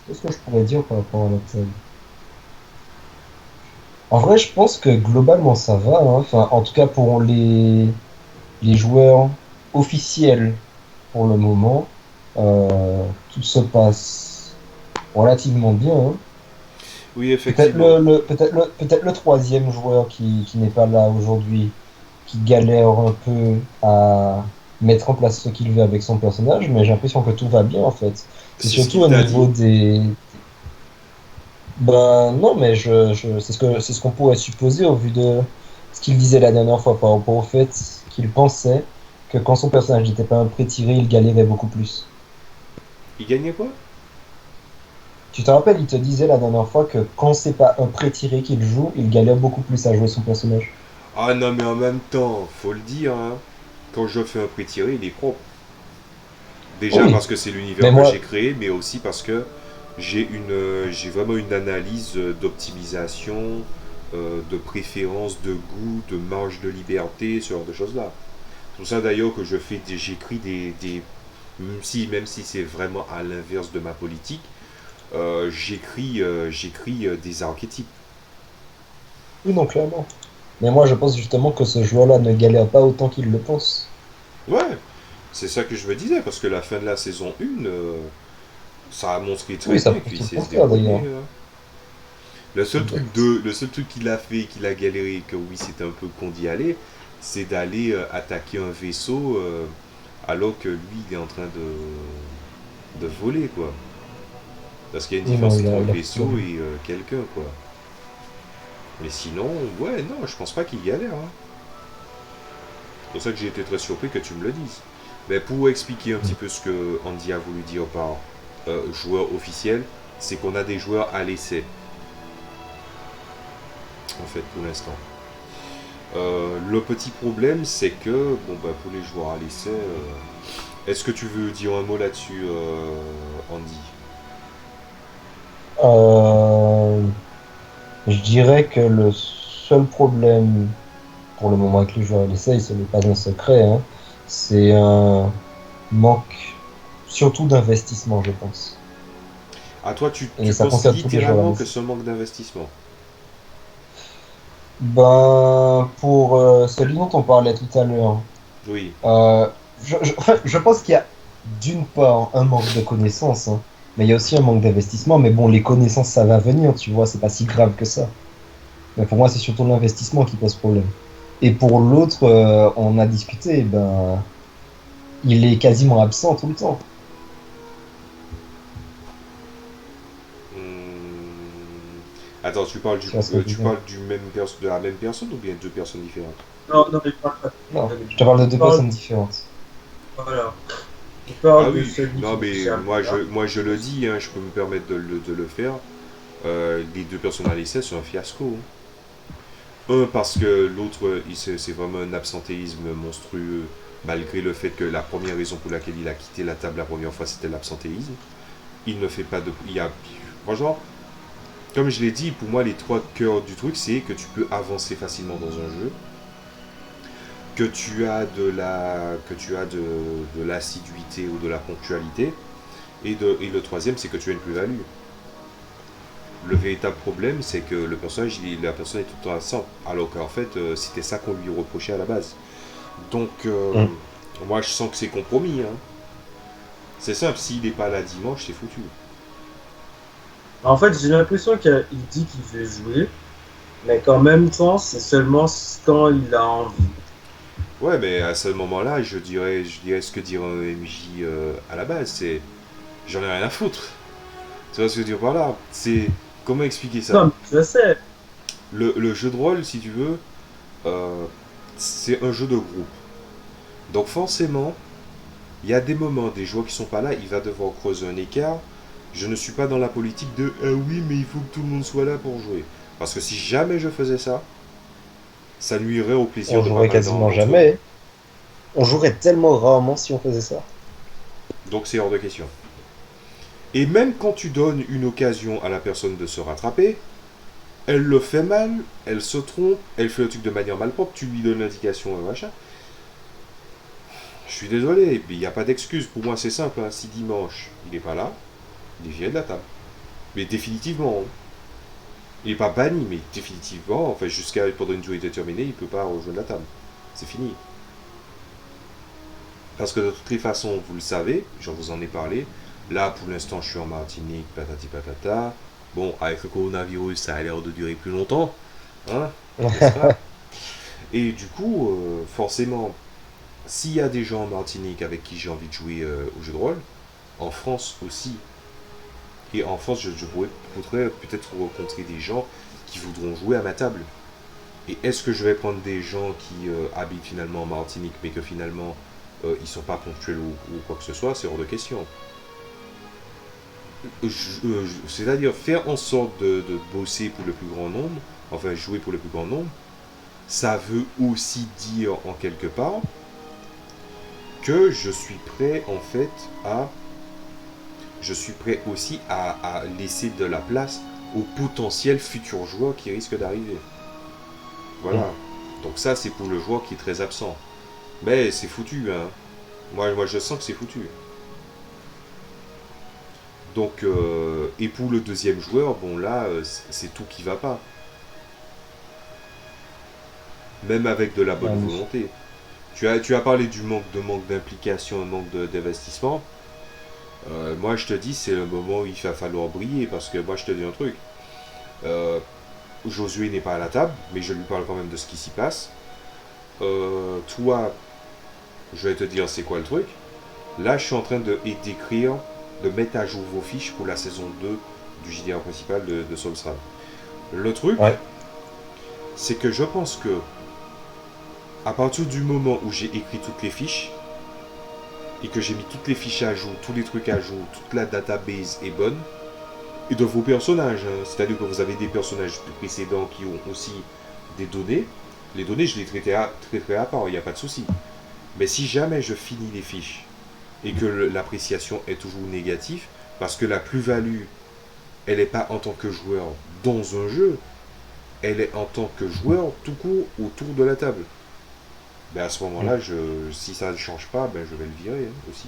S3: qu'est-ce que je pourrais dire par rapport à la table? En vrai, je pense que globalement ça va, hein. Enfin, en tout cas pour les joueurs officiels pour le moment, tout se passe relativement bien, hein.
S1: Oui, effectivement.
S3: Peut-être le troisième joueur qui n'est pas là aujourd'hui, qui galère un peu à mettre en place ce qu'il veut avec son personnage, mais j'ai l'impression que tout va bien en fait. C'est
S1: C'est ce
S3: surtout
S1: qu'il
S3: au
S1: t'a
S3: niveau
S1: dit?
S3: des... Ben non, mais c'est ce qu'on pourrait supposer au vu de ce qu'il disait la dernière fois par rapport au fait qu'il pensait que quand son personnage n'était pas un pré-tiré, il galérait beaucoup plus.
S1: Il gagnait quoi?
S3: Tu te rappelles, il te disait la dernière fois que quand c'est pas un pré-tiré qu'il joue, il galère beaucoup plus à jouer son personnage.
S1: Ah non, mais en même temps, faut le dire, hein, quand je fais un prix tiré, il est propre. Déjà
S3: Oui,
S1: parce que c'est
S3: mais
S1: l'univers que j'ai
S3: moi,
S1: créé, mais aussi parce que j'ai vraiment une analyse d'optimisation, de préférence, de goût, de marge de liberté, ce genre de choses-là. C'est pour ça d'ailleurs que j'écris même si c'est vraiment à l'inverse de ma politique, j'écris des archétypes.
S3: oui, non, clairement. Mais moi, je pense justement que ce joueur-là ne galère pas autant qu'il le pense.
S1: Ouais, c'est ça que je me disais, parce que la fin de la saison 1, ça a montré
S3: Oui,
S1: très
S3: ça
S1: bien
S3: prouve
S1: qu'il
S3: tout le
S1: sait se
S3: contraire
S1: débrouiller,
S3: d'ailleurs.
S1: hein. Le seul truc
S3: Exact.
S1: qu'il a fait, qu'il a galéré, que oui, c'était un peu con d'y aller, c'est d'aller attaquer un vaisseau alors que lui, il est en train de voler, quoi. Parce qu'il y a une
S3: Oui, non,
S1: différence entre un
S3: il a fait
S1: vaisseau
S3: pire.
S1: et quelqu'un, quoi. Mais sinon, ouais, non, je pense pas qu'il galère, hein. C'est pour ça que j'ai été très surpris que tu me le dises. Mais pour expliquer un petit peu ce que Andy a voulu dire par joueur officiel, c'est qu'on a des joueurs à l'essai, en fait, pour l'instant. Le petit problème, c'est que, bon, bah, pour les joueurs à l'essai, est-ce que tu veux dire un mot là-dessus, Andy?
S3: Euh, je dirais que le seul problème pour le moment avec les joueurs à l'essai, ce n'est pas un secret, hein, c'est un manque surtout d'investissement, je pense.
S1: Ah, toi, tu,
S3: Et
S1: tu
S3: ça
S1: penses
S3: concerne tous les joueurs à
S1: littéralement que
S3: l'essai.
S1: c'est un manque d'investissement?
S3: Ben, pour celui dont on parlait tout à l'heure,
S1: Oui.
S3: enfin, je pense qu'il y a d'une part un manque de connaissances, hein, mais il y a aussi un manque d'investissement. Mais bon, les connaissances, ça va venir, tu vois, c'est pas si grave que ça. Mais pour moi, c'est surtout l'investissement qui pose problème. Et pour l'autre, on a discuté, ben, il est quasiment absent tout le temps.
S1: Hmm. Attends, tu parles
S3: Tu vois ce que je veux
S1: tu
S3: dire?
S1: parles de la même personne ou bien deux personnes différentes?
S2: Non, non, il parle pas
S3: Non,
S2: de
S3: je te parle de deux
S2: parle,
S3: personnes différentes.
S2: voilà. Il
S1: Ah
S2: parle de
S1: oui,
S2: celui
S1: non
S2: qui
S1: mais
S2: sert là.
S1: moi je le dis, hein, je peux me permettre de le faire. Les deux personnes à l'essai, c'est un fiasco, hein. Un, parce que l'autre, c'est vraiment un absentéisme monstrueux, malgré le fait que la première raison pour laquelle il a quitté la table la première fois, c'était l'absentéisme. Il ne fait pas de... Il y a, franchement, comme je l'ai dit, pour moi, les trois cœurs du truc, c'est que tu peux avancer facilement dans un jeu, que tu as de l'assiduité ou de la ponctualité, et le troisième, c'est que tu as une plus-value. Le véritable problème, c'est que la personne est tout le temps absente, alors qu'en fait, c'était ça qu'on lui reprochait à la base. Donc, moi, je sens que c'est compromis. Hein. C'est simple, s'il n'est pas là dimanche, c'est foutu.
S2: En fait, j'ai l'impression qu'il dit qu'il veut jouer, mais qu'en même temps, c'est seulement quand il a envie.
S1: Ouais, mais à ce moment-là, je dirais ce que dirait un MJ à la base, c'est j'en ai rien à foutre. Tu vois ce que je veux dire par là? C'est comment expliquer ça?
S2: Non, mais je sais.
S1: Le jeu de rôle, si tu veux, euh, c'est un jeu de groupe. Donc forcément, il y a des moments, des joueurs qui sont pas là, il va devoir creuser un écart. Je ne suis pas dans la politique de ah oui, mais il faut que tout le monde soit là pour jouer. Parce que si jamais je faisais ça, ça nuirait au plaisir
S3: On
S1: de pas
S3: jouerait
S1: mal
S3: quasiment
S1: d'entre eux.
S3: jamais. On jouerait tellement rarement si on faisait ça.
S1: Donc c'est hors de question. Et même quand tu donnes une occasion à la personne de se rattraper, elle le fait mal, elle se trompe, elle fait le truc de manière malpropre, tu lui donnes l'indication, machin. Je suis désolé, mais il n'y a pas d'excuse. Pour moi, c'est simple. Hein. Si dimanche, il n'est pas là, il est viré de la table. Mais définitivement. Hein. Il n'est pas banni, mais définitivement, enfin, jusqu'à pendant une durée déterminée, il ne peut pas rejoindre la table. C'est fini. Parce que de toutes les façons, vous le savez, j'en vous en ai parlé. Là, pour l'instant, je suis en Martinique, patati patata. Bon, avec le coronavirus, ça a l'air de durer plus longtemps. Hein, n'est-ce pas? Et du coup, forcément, s'il y a des gens en Martinique avec qui j'ai envie de jouer au jeu de rôle, en France aussi. Et en France, je voudrais peut-être rencontrer des gens qui voudront jouer à ma table. Et est-ce que je vais prendre des gens qui habitent finalement en Martinique, mais que finalement ils sont pas ponctuels ou quoi que ce soit? C'est hors de question. C'est-à-dire faire en sorte de bosser pour le plus grand nombre, enfin jouer pour le plus grand nombre, ça veut aussi dire en quelque part que je suis prêt en fait à je suis prêt aussi à laisser de la place aux potentiels futurs joueurs qui risquent d'arriver. Voilà. Donc ça c'est pour le joueur qui est très absent. Mais c'est foutu, hein. Moi je sens que c'est foutu. Donc et pour le deuxième joueur, bon là c'est tout qui va pas. Même avec de la bonne volonté. Tu as parlé du manque d'implication, un manque d'investissement. Moi, je te dis, c'est le moment où il va falloir briller. Parce que moi, je te dis un truc. Josué n'est pas à la table, mais je lui parle quand même de ce qui s'y passe. Toi, je vais te dire c'est quoi le truc. Là, je suis en train d'écrire, de mettre à jour vos fiches pour la saison 2 du JDR principal de Solstrad. Le truc, c'est que je pense que à partir du moment où j'ai écrit toutes les fiches et que j'ai mis toutes les fiches à jour, tous les trucs à jour, toute la database est bonne, et de vos personnages, hein, c'est-à-dire que vous avez des personnages plus précédents qui ont aussi des données, les données je les traiterai à part, il n'y a pas de souci. Mais si jamais je finis les fiches et que l'appréciation est toujours négative, parce que la plus-value, elle n'est pas en tant que joueur dans un jeu, elle est en tant que joueur tout court autour de la table. Ben à ce moment-là, si ça ne change pas, ben je vais le virer hein, aussi.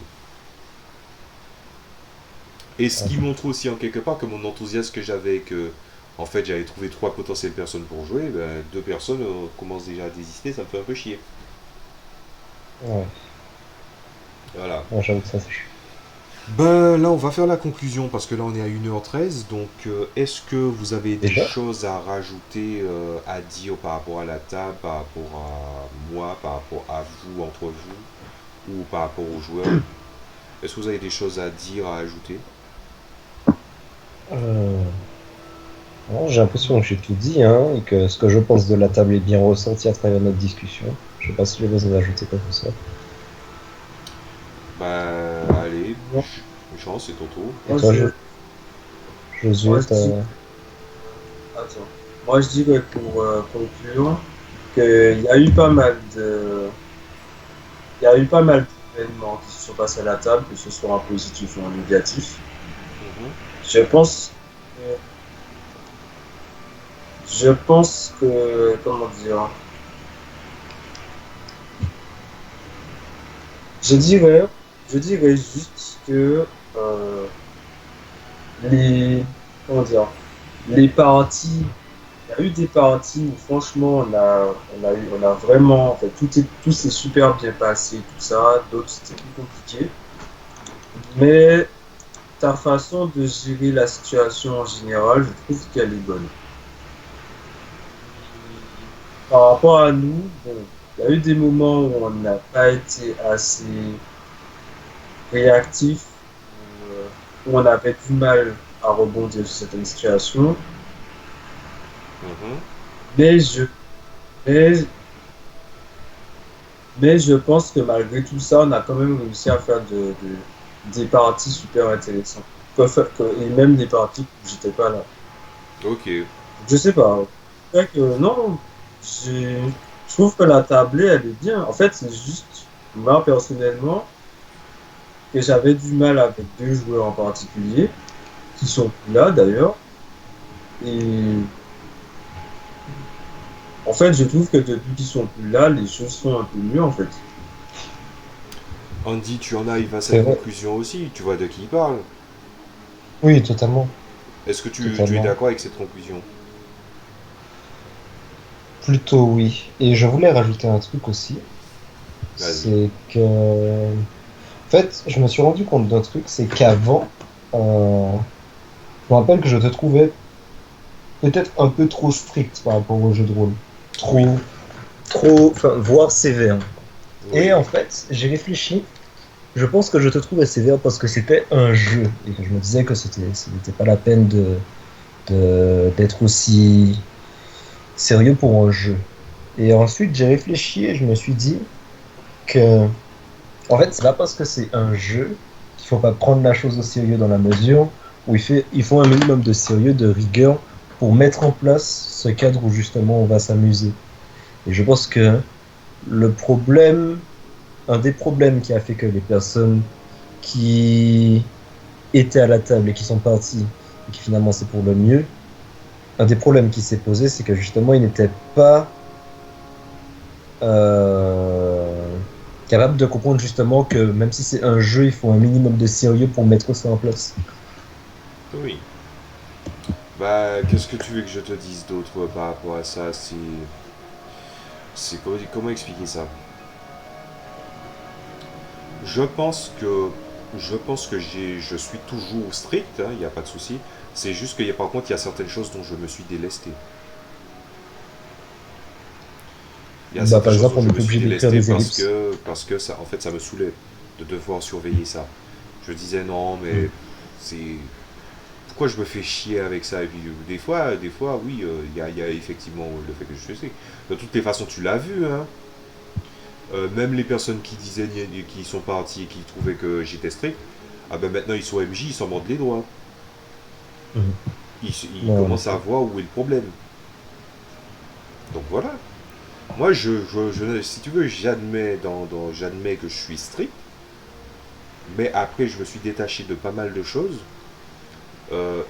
S1: Et ce qui montre aussi en quelque part que mon enthousiasme que j'avais, que en fait j'avais trouvé 3 potentielles personnes pour jouer, ben 2 personnes commencent déjà à désister, ça me fait un peu chier.
S3: Ouais.
S1: Voilà.
S3: Ouais, j'avoue que ça c'est chiant.
S1: Ben là on va faire la conclusion parce que là on est à 1h13, donc est-ce que vous avez des
S3: Déjà
S1: choses à rajouter, à dire par rapport à la table, par rapport à moi, par rapport à vous, entre vous, ou par rapport aux joueurs? Est-ce que vous avez des choses à dire, à ajouter?
S3: Non, j'ai l'impression que j'ai tout dit, hein, et que ce que je pense de la table est bien ressenti à travers notre discussion. Je sais pas si j'ai besoin d'ajouter quoi que ce soit.
S1: Bah allez,
S3: Non.
S1: Jean, c'est ton tour.
S3: Et
S2: Moi,
S3: toi,
S2: je...
S3: Josué,
S2: moi, je dis... Attends. Moi, je dis que pour conclure, qu'il y a eu pas mal de... Il y a eu pas mal d'événements qui se sont passés à la table, que ce soit en positif ou en négatif.
S1: Mhm.
S2: Je pense que Je pense que, comment dire, je dirais, je dirais juste que les, comment dire, les parties, il y a eu des parties où franchement on a vraiment, en fait, tout s'est super bien passé, tout ça, d'autres c'était plus compliqué. Mais ta façon de gérer la situation en général, je trouve qu'elle est bonne. Par rapport à nous, bon, il y a eu des moments où on n'a pas été assez réactif, où on avait du mal à rebondir sur certaines situations.
S1: Mhm.
S2: Mais je, mais, mais je pense que malgré tout ça, on a quand même réussi à faire des parties super intéressantes. Et même des parties où j'étais pas là.
S1: Ok.
S2: Je sais pas. C'est vrai que non, je trouve que la tablée, elle est bien. En fait, c'est juste, moi personnellement, que j'avais du mal avec deux joueurs en particulier, qui sont plus là d'ailleurs. Et en fait, je trouve que depuis qu'ils sont plus là, les choses sont un peu mieux en fait.
S1: Andy, tu en arrives à
S3: C'est
S1: cette
S3: vrai.
S1: conclusion aussi, tu vois de qui il parle.
S3: Oui, totalement.
S1: Est-ce que tu es
S3: Totalement.
S1: d'accord avec cette conclusion?
S3: Plutôt oui. Et je voulais rajouter un truc aussi.
S1: Vas-y.
S3: C'est que, en fait, je me suis rendu compte d'un truc, c'est qu'avant, je me rappelle que je te trouvais peut-être un peu trop strict par rapport au jeu de rôle.
S1: Oui,
S3: Trop, enfin, voire sévère. Et
S1: oui.
S3: en fait, j'ai réfléchi. Je pense que je te trouvais sévère parce que c'était un jeu et que je me disais que ce n'était pas la peine d'être aussi sérieux pour un jeu. Et ensuite, j'ai réfléchi et je me suis dit que, en fait, c'est pas parce que c'est un jeu qu'il faut pas prendre la chose au sérieux dans la mesure où il faut un minimum de sérieux, de rigueur pour mettre en place ce cadre où justement on va s'amuser. Et je pense que le problème, un des problèmes qui a fait que les personnes qui étaient à la table et qui sont partis et qui finalement c'est pour le mieux, un des problèmes qui s'est posé, c'est que justement ils n'étaient pas euh, capables de comprendre justement que même si c'est un jeu, il faut un minimum de sérieux pour mettre ça en place.
S1: Oui. Bah, qu'est-ce que tu veux que je te dise d'autre par rapport à ça? Comment expliquer ça? Je pense que, je suis toujours strict, il n'y a pas de souci. C'est juste que, par contre, il y a certaines choses dont je me suis délesté. Il y a
S3: Bah,
S1: certaines
S3: par
S1: choses
S3: exemple,
S1: dont
S3: on
S1: je
S3: n'est
S1: me
S3: pas
S1: suis
S3: obligé d'écrire
S1: délesté
S3: des ellipses.
S1: parce que ça, en fait, ça me saoulait de devoir surveiller ça. Je disais non, mais
S3: Mm.
S1: c'est pourquoi je me fais chier avec ça. Et puis des fois, oui, il y a effectivement le fait que je suis strict. De toutes les façons, tu l'as vu, hein. Même les personnes qui disaient qui sont parties et qui trouvaient que j'étais strict, ah ben maintenant ils sont MJ, ils s'en mordent les doigts.
S3: Mhm.
S1: Ils
S3: Ouais, en
S1: commencent à
S3: effet.
S1: voir où est le problème. Donc voilà. Moi, si tu veux, j'admets que je suis strict, mais après, je me suis détaché de pas mal de choses.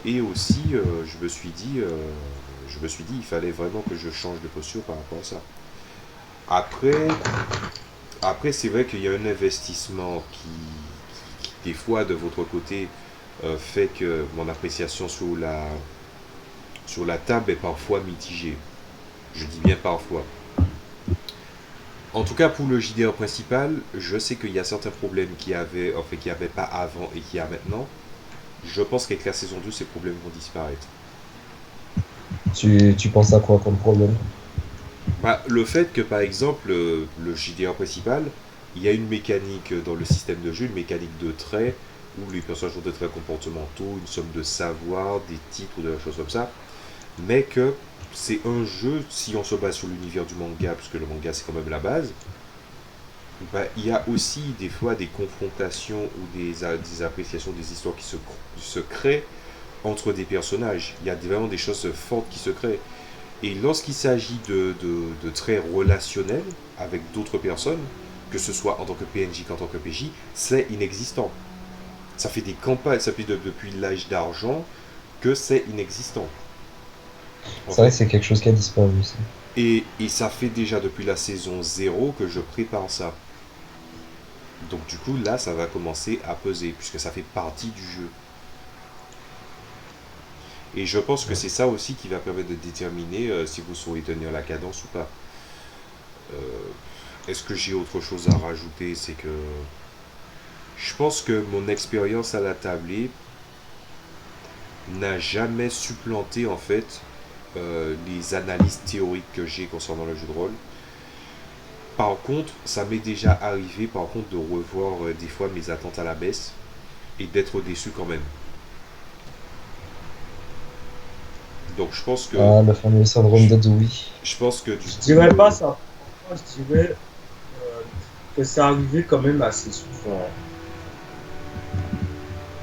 S1: Et aussi, je me suis dit, il fallait vraiment que je change de posture par rapport à ça. Après, après c'est vrai qu'il y a un investissement qui, des fois, de votre côté, fait que mon appréciation sur la table est parfois mitigée. Je dis bien parfois. En tout cas, pour le JDR principal, je sais qu'il y a certains problèmes qu'il n'y avait pas avant et qu'il y a maintenant. Je pense qu'avec la saison 2, ces problèmes vont disparaître.
S3: Tu penses à quoi comme problème?
S1: Bah, le fait que, par exemple, le JDR principal, il y a une mécanique dans le système de jeu, une mécanique de traits, où les personnages ont des traits comportementaux, une somme de savoir, des titres ou des choses comme ça, mais que c'est un jeu, si on se base sur l'univers du manga, puisque le manga c'est quand même la base, bah, il y a aussi des fois des confrontations ou des appréciations des histoires qui se créent entre des personnages. Il y a vraiment des choses fortes qui se créent. Et lorsqu'il s'agit de traits relationnels avec d'autres personnes, que ce soit en tant que PNJ qu'en tant que PJ, c'est inexistant. Ça fait des campagnes, ça fait depuis l'âge d'argent que c'est inexistant. En
S3: C'est vrai
S1: fait,
S3: que c'est quelque chose qui a disparu, ça.
S1: et ça fait déjà depuis la saison 0 que je prépare ça. Donc du coup, là, ça va commencer à peser, puisque ça fait partie du jeu. Et je pense que c'est ça aussi qui va permettre de déterminer si vous saurez tenir la cadence ou pas. Est-ce que j'ai autre chose à rajouter? C'est que je pense que mon expérience à la tablée n'a jamais supplanté en fait les analyses théoriques que j'ai concernant le jeu de rôle. Par contre, ça m'est déjà arrivé par contre de revoir des fois mes attentes à la baisse et d'être déçu quand même. Donc
S3: Ah, le fameux syndrome
S1: je,
S3: de Dewey.
S1: je pense que du
S4: Je
S1: coup
S4: dirais pas ça. Moi, je dirais que c'est arrivé quand même assez souvent.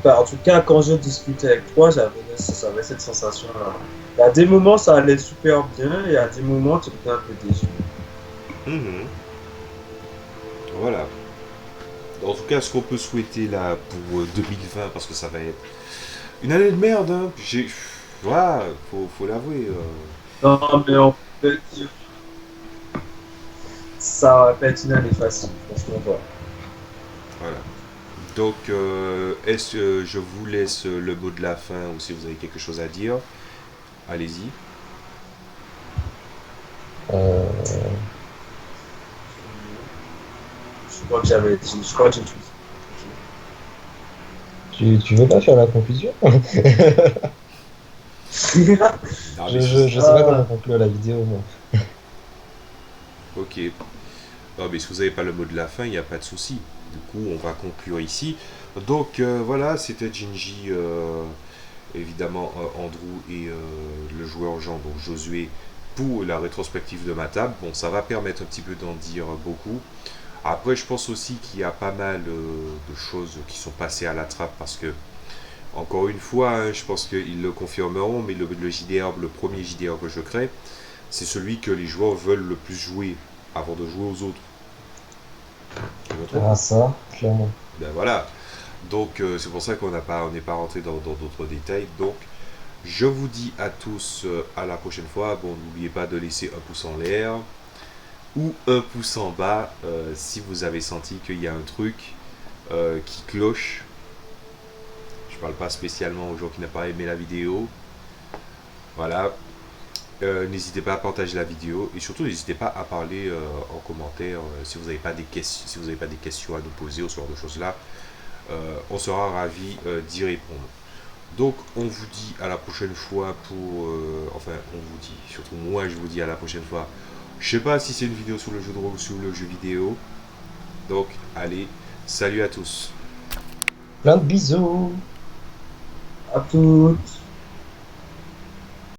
S4: Enfin, en tout cas, quand je discutais avec toi, j'avais cette sensation-là. Il y a des moments, ça allait super bien, et il y a des moments, tu étais un peu déçu.
S1: mhm, voilà. En tout cas, ce qu'on peut souhaiter là pour 2020, parce que ça va être une année de merde, hein. Voilà, faut l'avouer.
S4: Non, mais on peut dire, ça va pas être une année facile, franchement. Voilà.
S1: Voilà. Donc, est-ce que je vous laisse le mot de la fin ou si vous avez quelque chose à dire, allez-y.
S3: Euh,
S4: Je crois que j'avais dit, je crois que j'ai tout
S3: tu veux pas faire la conclusion?
S4: dit.
S1: Non, mais si.
S3: Je sais pas comment conclure la vidéo, moi.
S1: Ok. Non, mais si vous n'avez pas le mot de la fin, il n'y a pas de souci. Du coup, on va conclure ici. Donc, voilà, c'était Jinji, évidemment, Andrew et le joueur Jean, donc Josué, pour la rétrospective de ma table. Bon, ça va permettre un petit peu d'en dire beaucoup. Après, je pense aussi qu'il y a pas mal de choses qui sont passées à la trappe parce que, encore une fois, hein, je pense qu'ils le confirmeront, mais le JDR, le premier JDR que je crée, c'est celui que les joueurs veulent le plus jouer avant de jouer aux autres. Je me trompe?
S3: Ah, ça, clairement.
S1: Ben voilà. Donc, c'est pour ça on n'est pas rentré dans d'autres détails. Donc, je vous dis à tous à la prochaine fois. Bon, n'oubliez pas de laisser un pouce en l'air ou un pouce en bas si vous avez senti qu'il y a un truc qui cloche. Je parle pas spécialement aux gens qui n'ont pas aimé la vidéo. Voilà. N'hésitez pas à partager la vidéo et surtout n'hésitez pas à parler en commentaire si vous n'avez pas des questions, si vous n'avez pas des questions à nous poser ou ce genre de choses là. On sera ravi d'y répondre. Donc on vous dit à la prochaine fois pour enfin on vous dit surtout moi je vous dis à la prochaine fois. Je sais pas si c'est une vidéo sur le jeu de rôle ou sur le jeu vidéo. Donc allez, salut à tous.
S3: Plein de bisous!
S4: À toutes.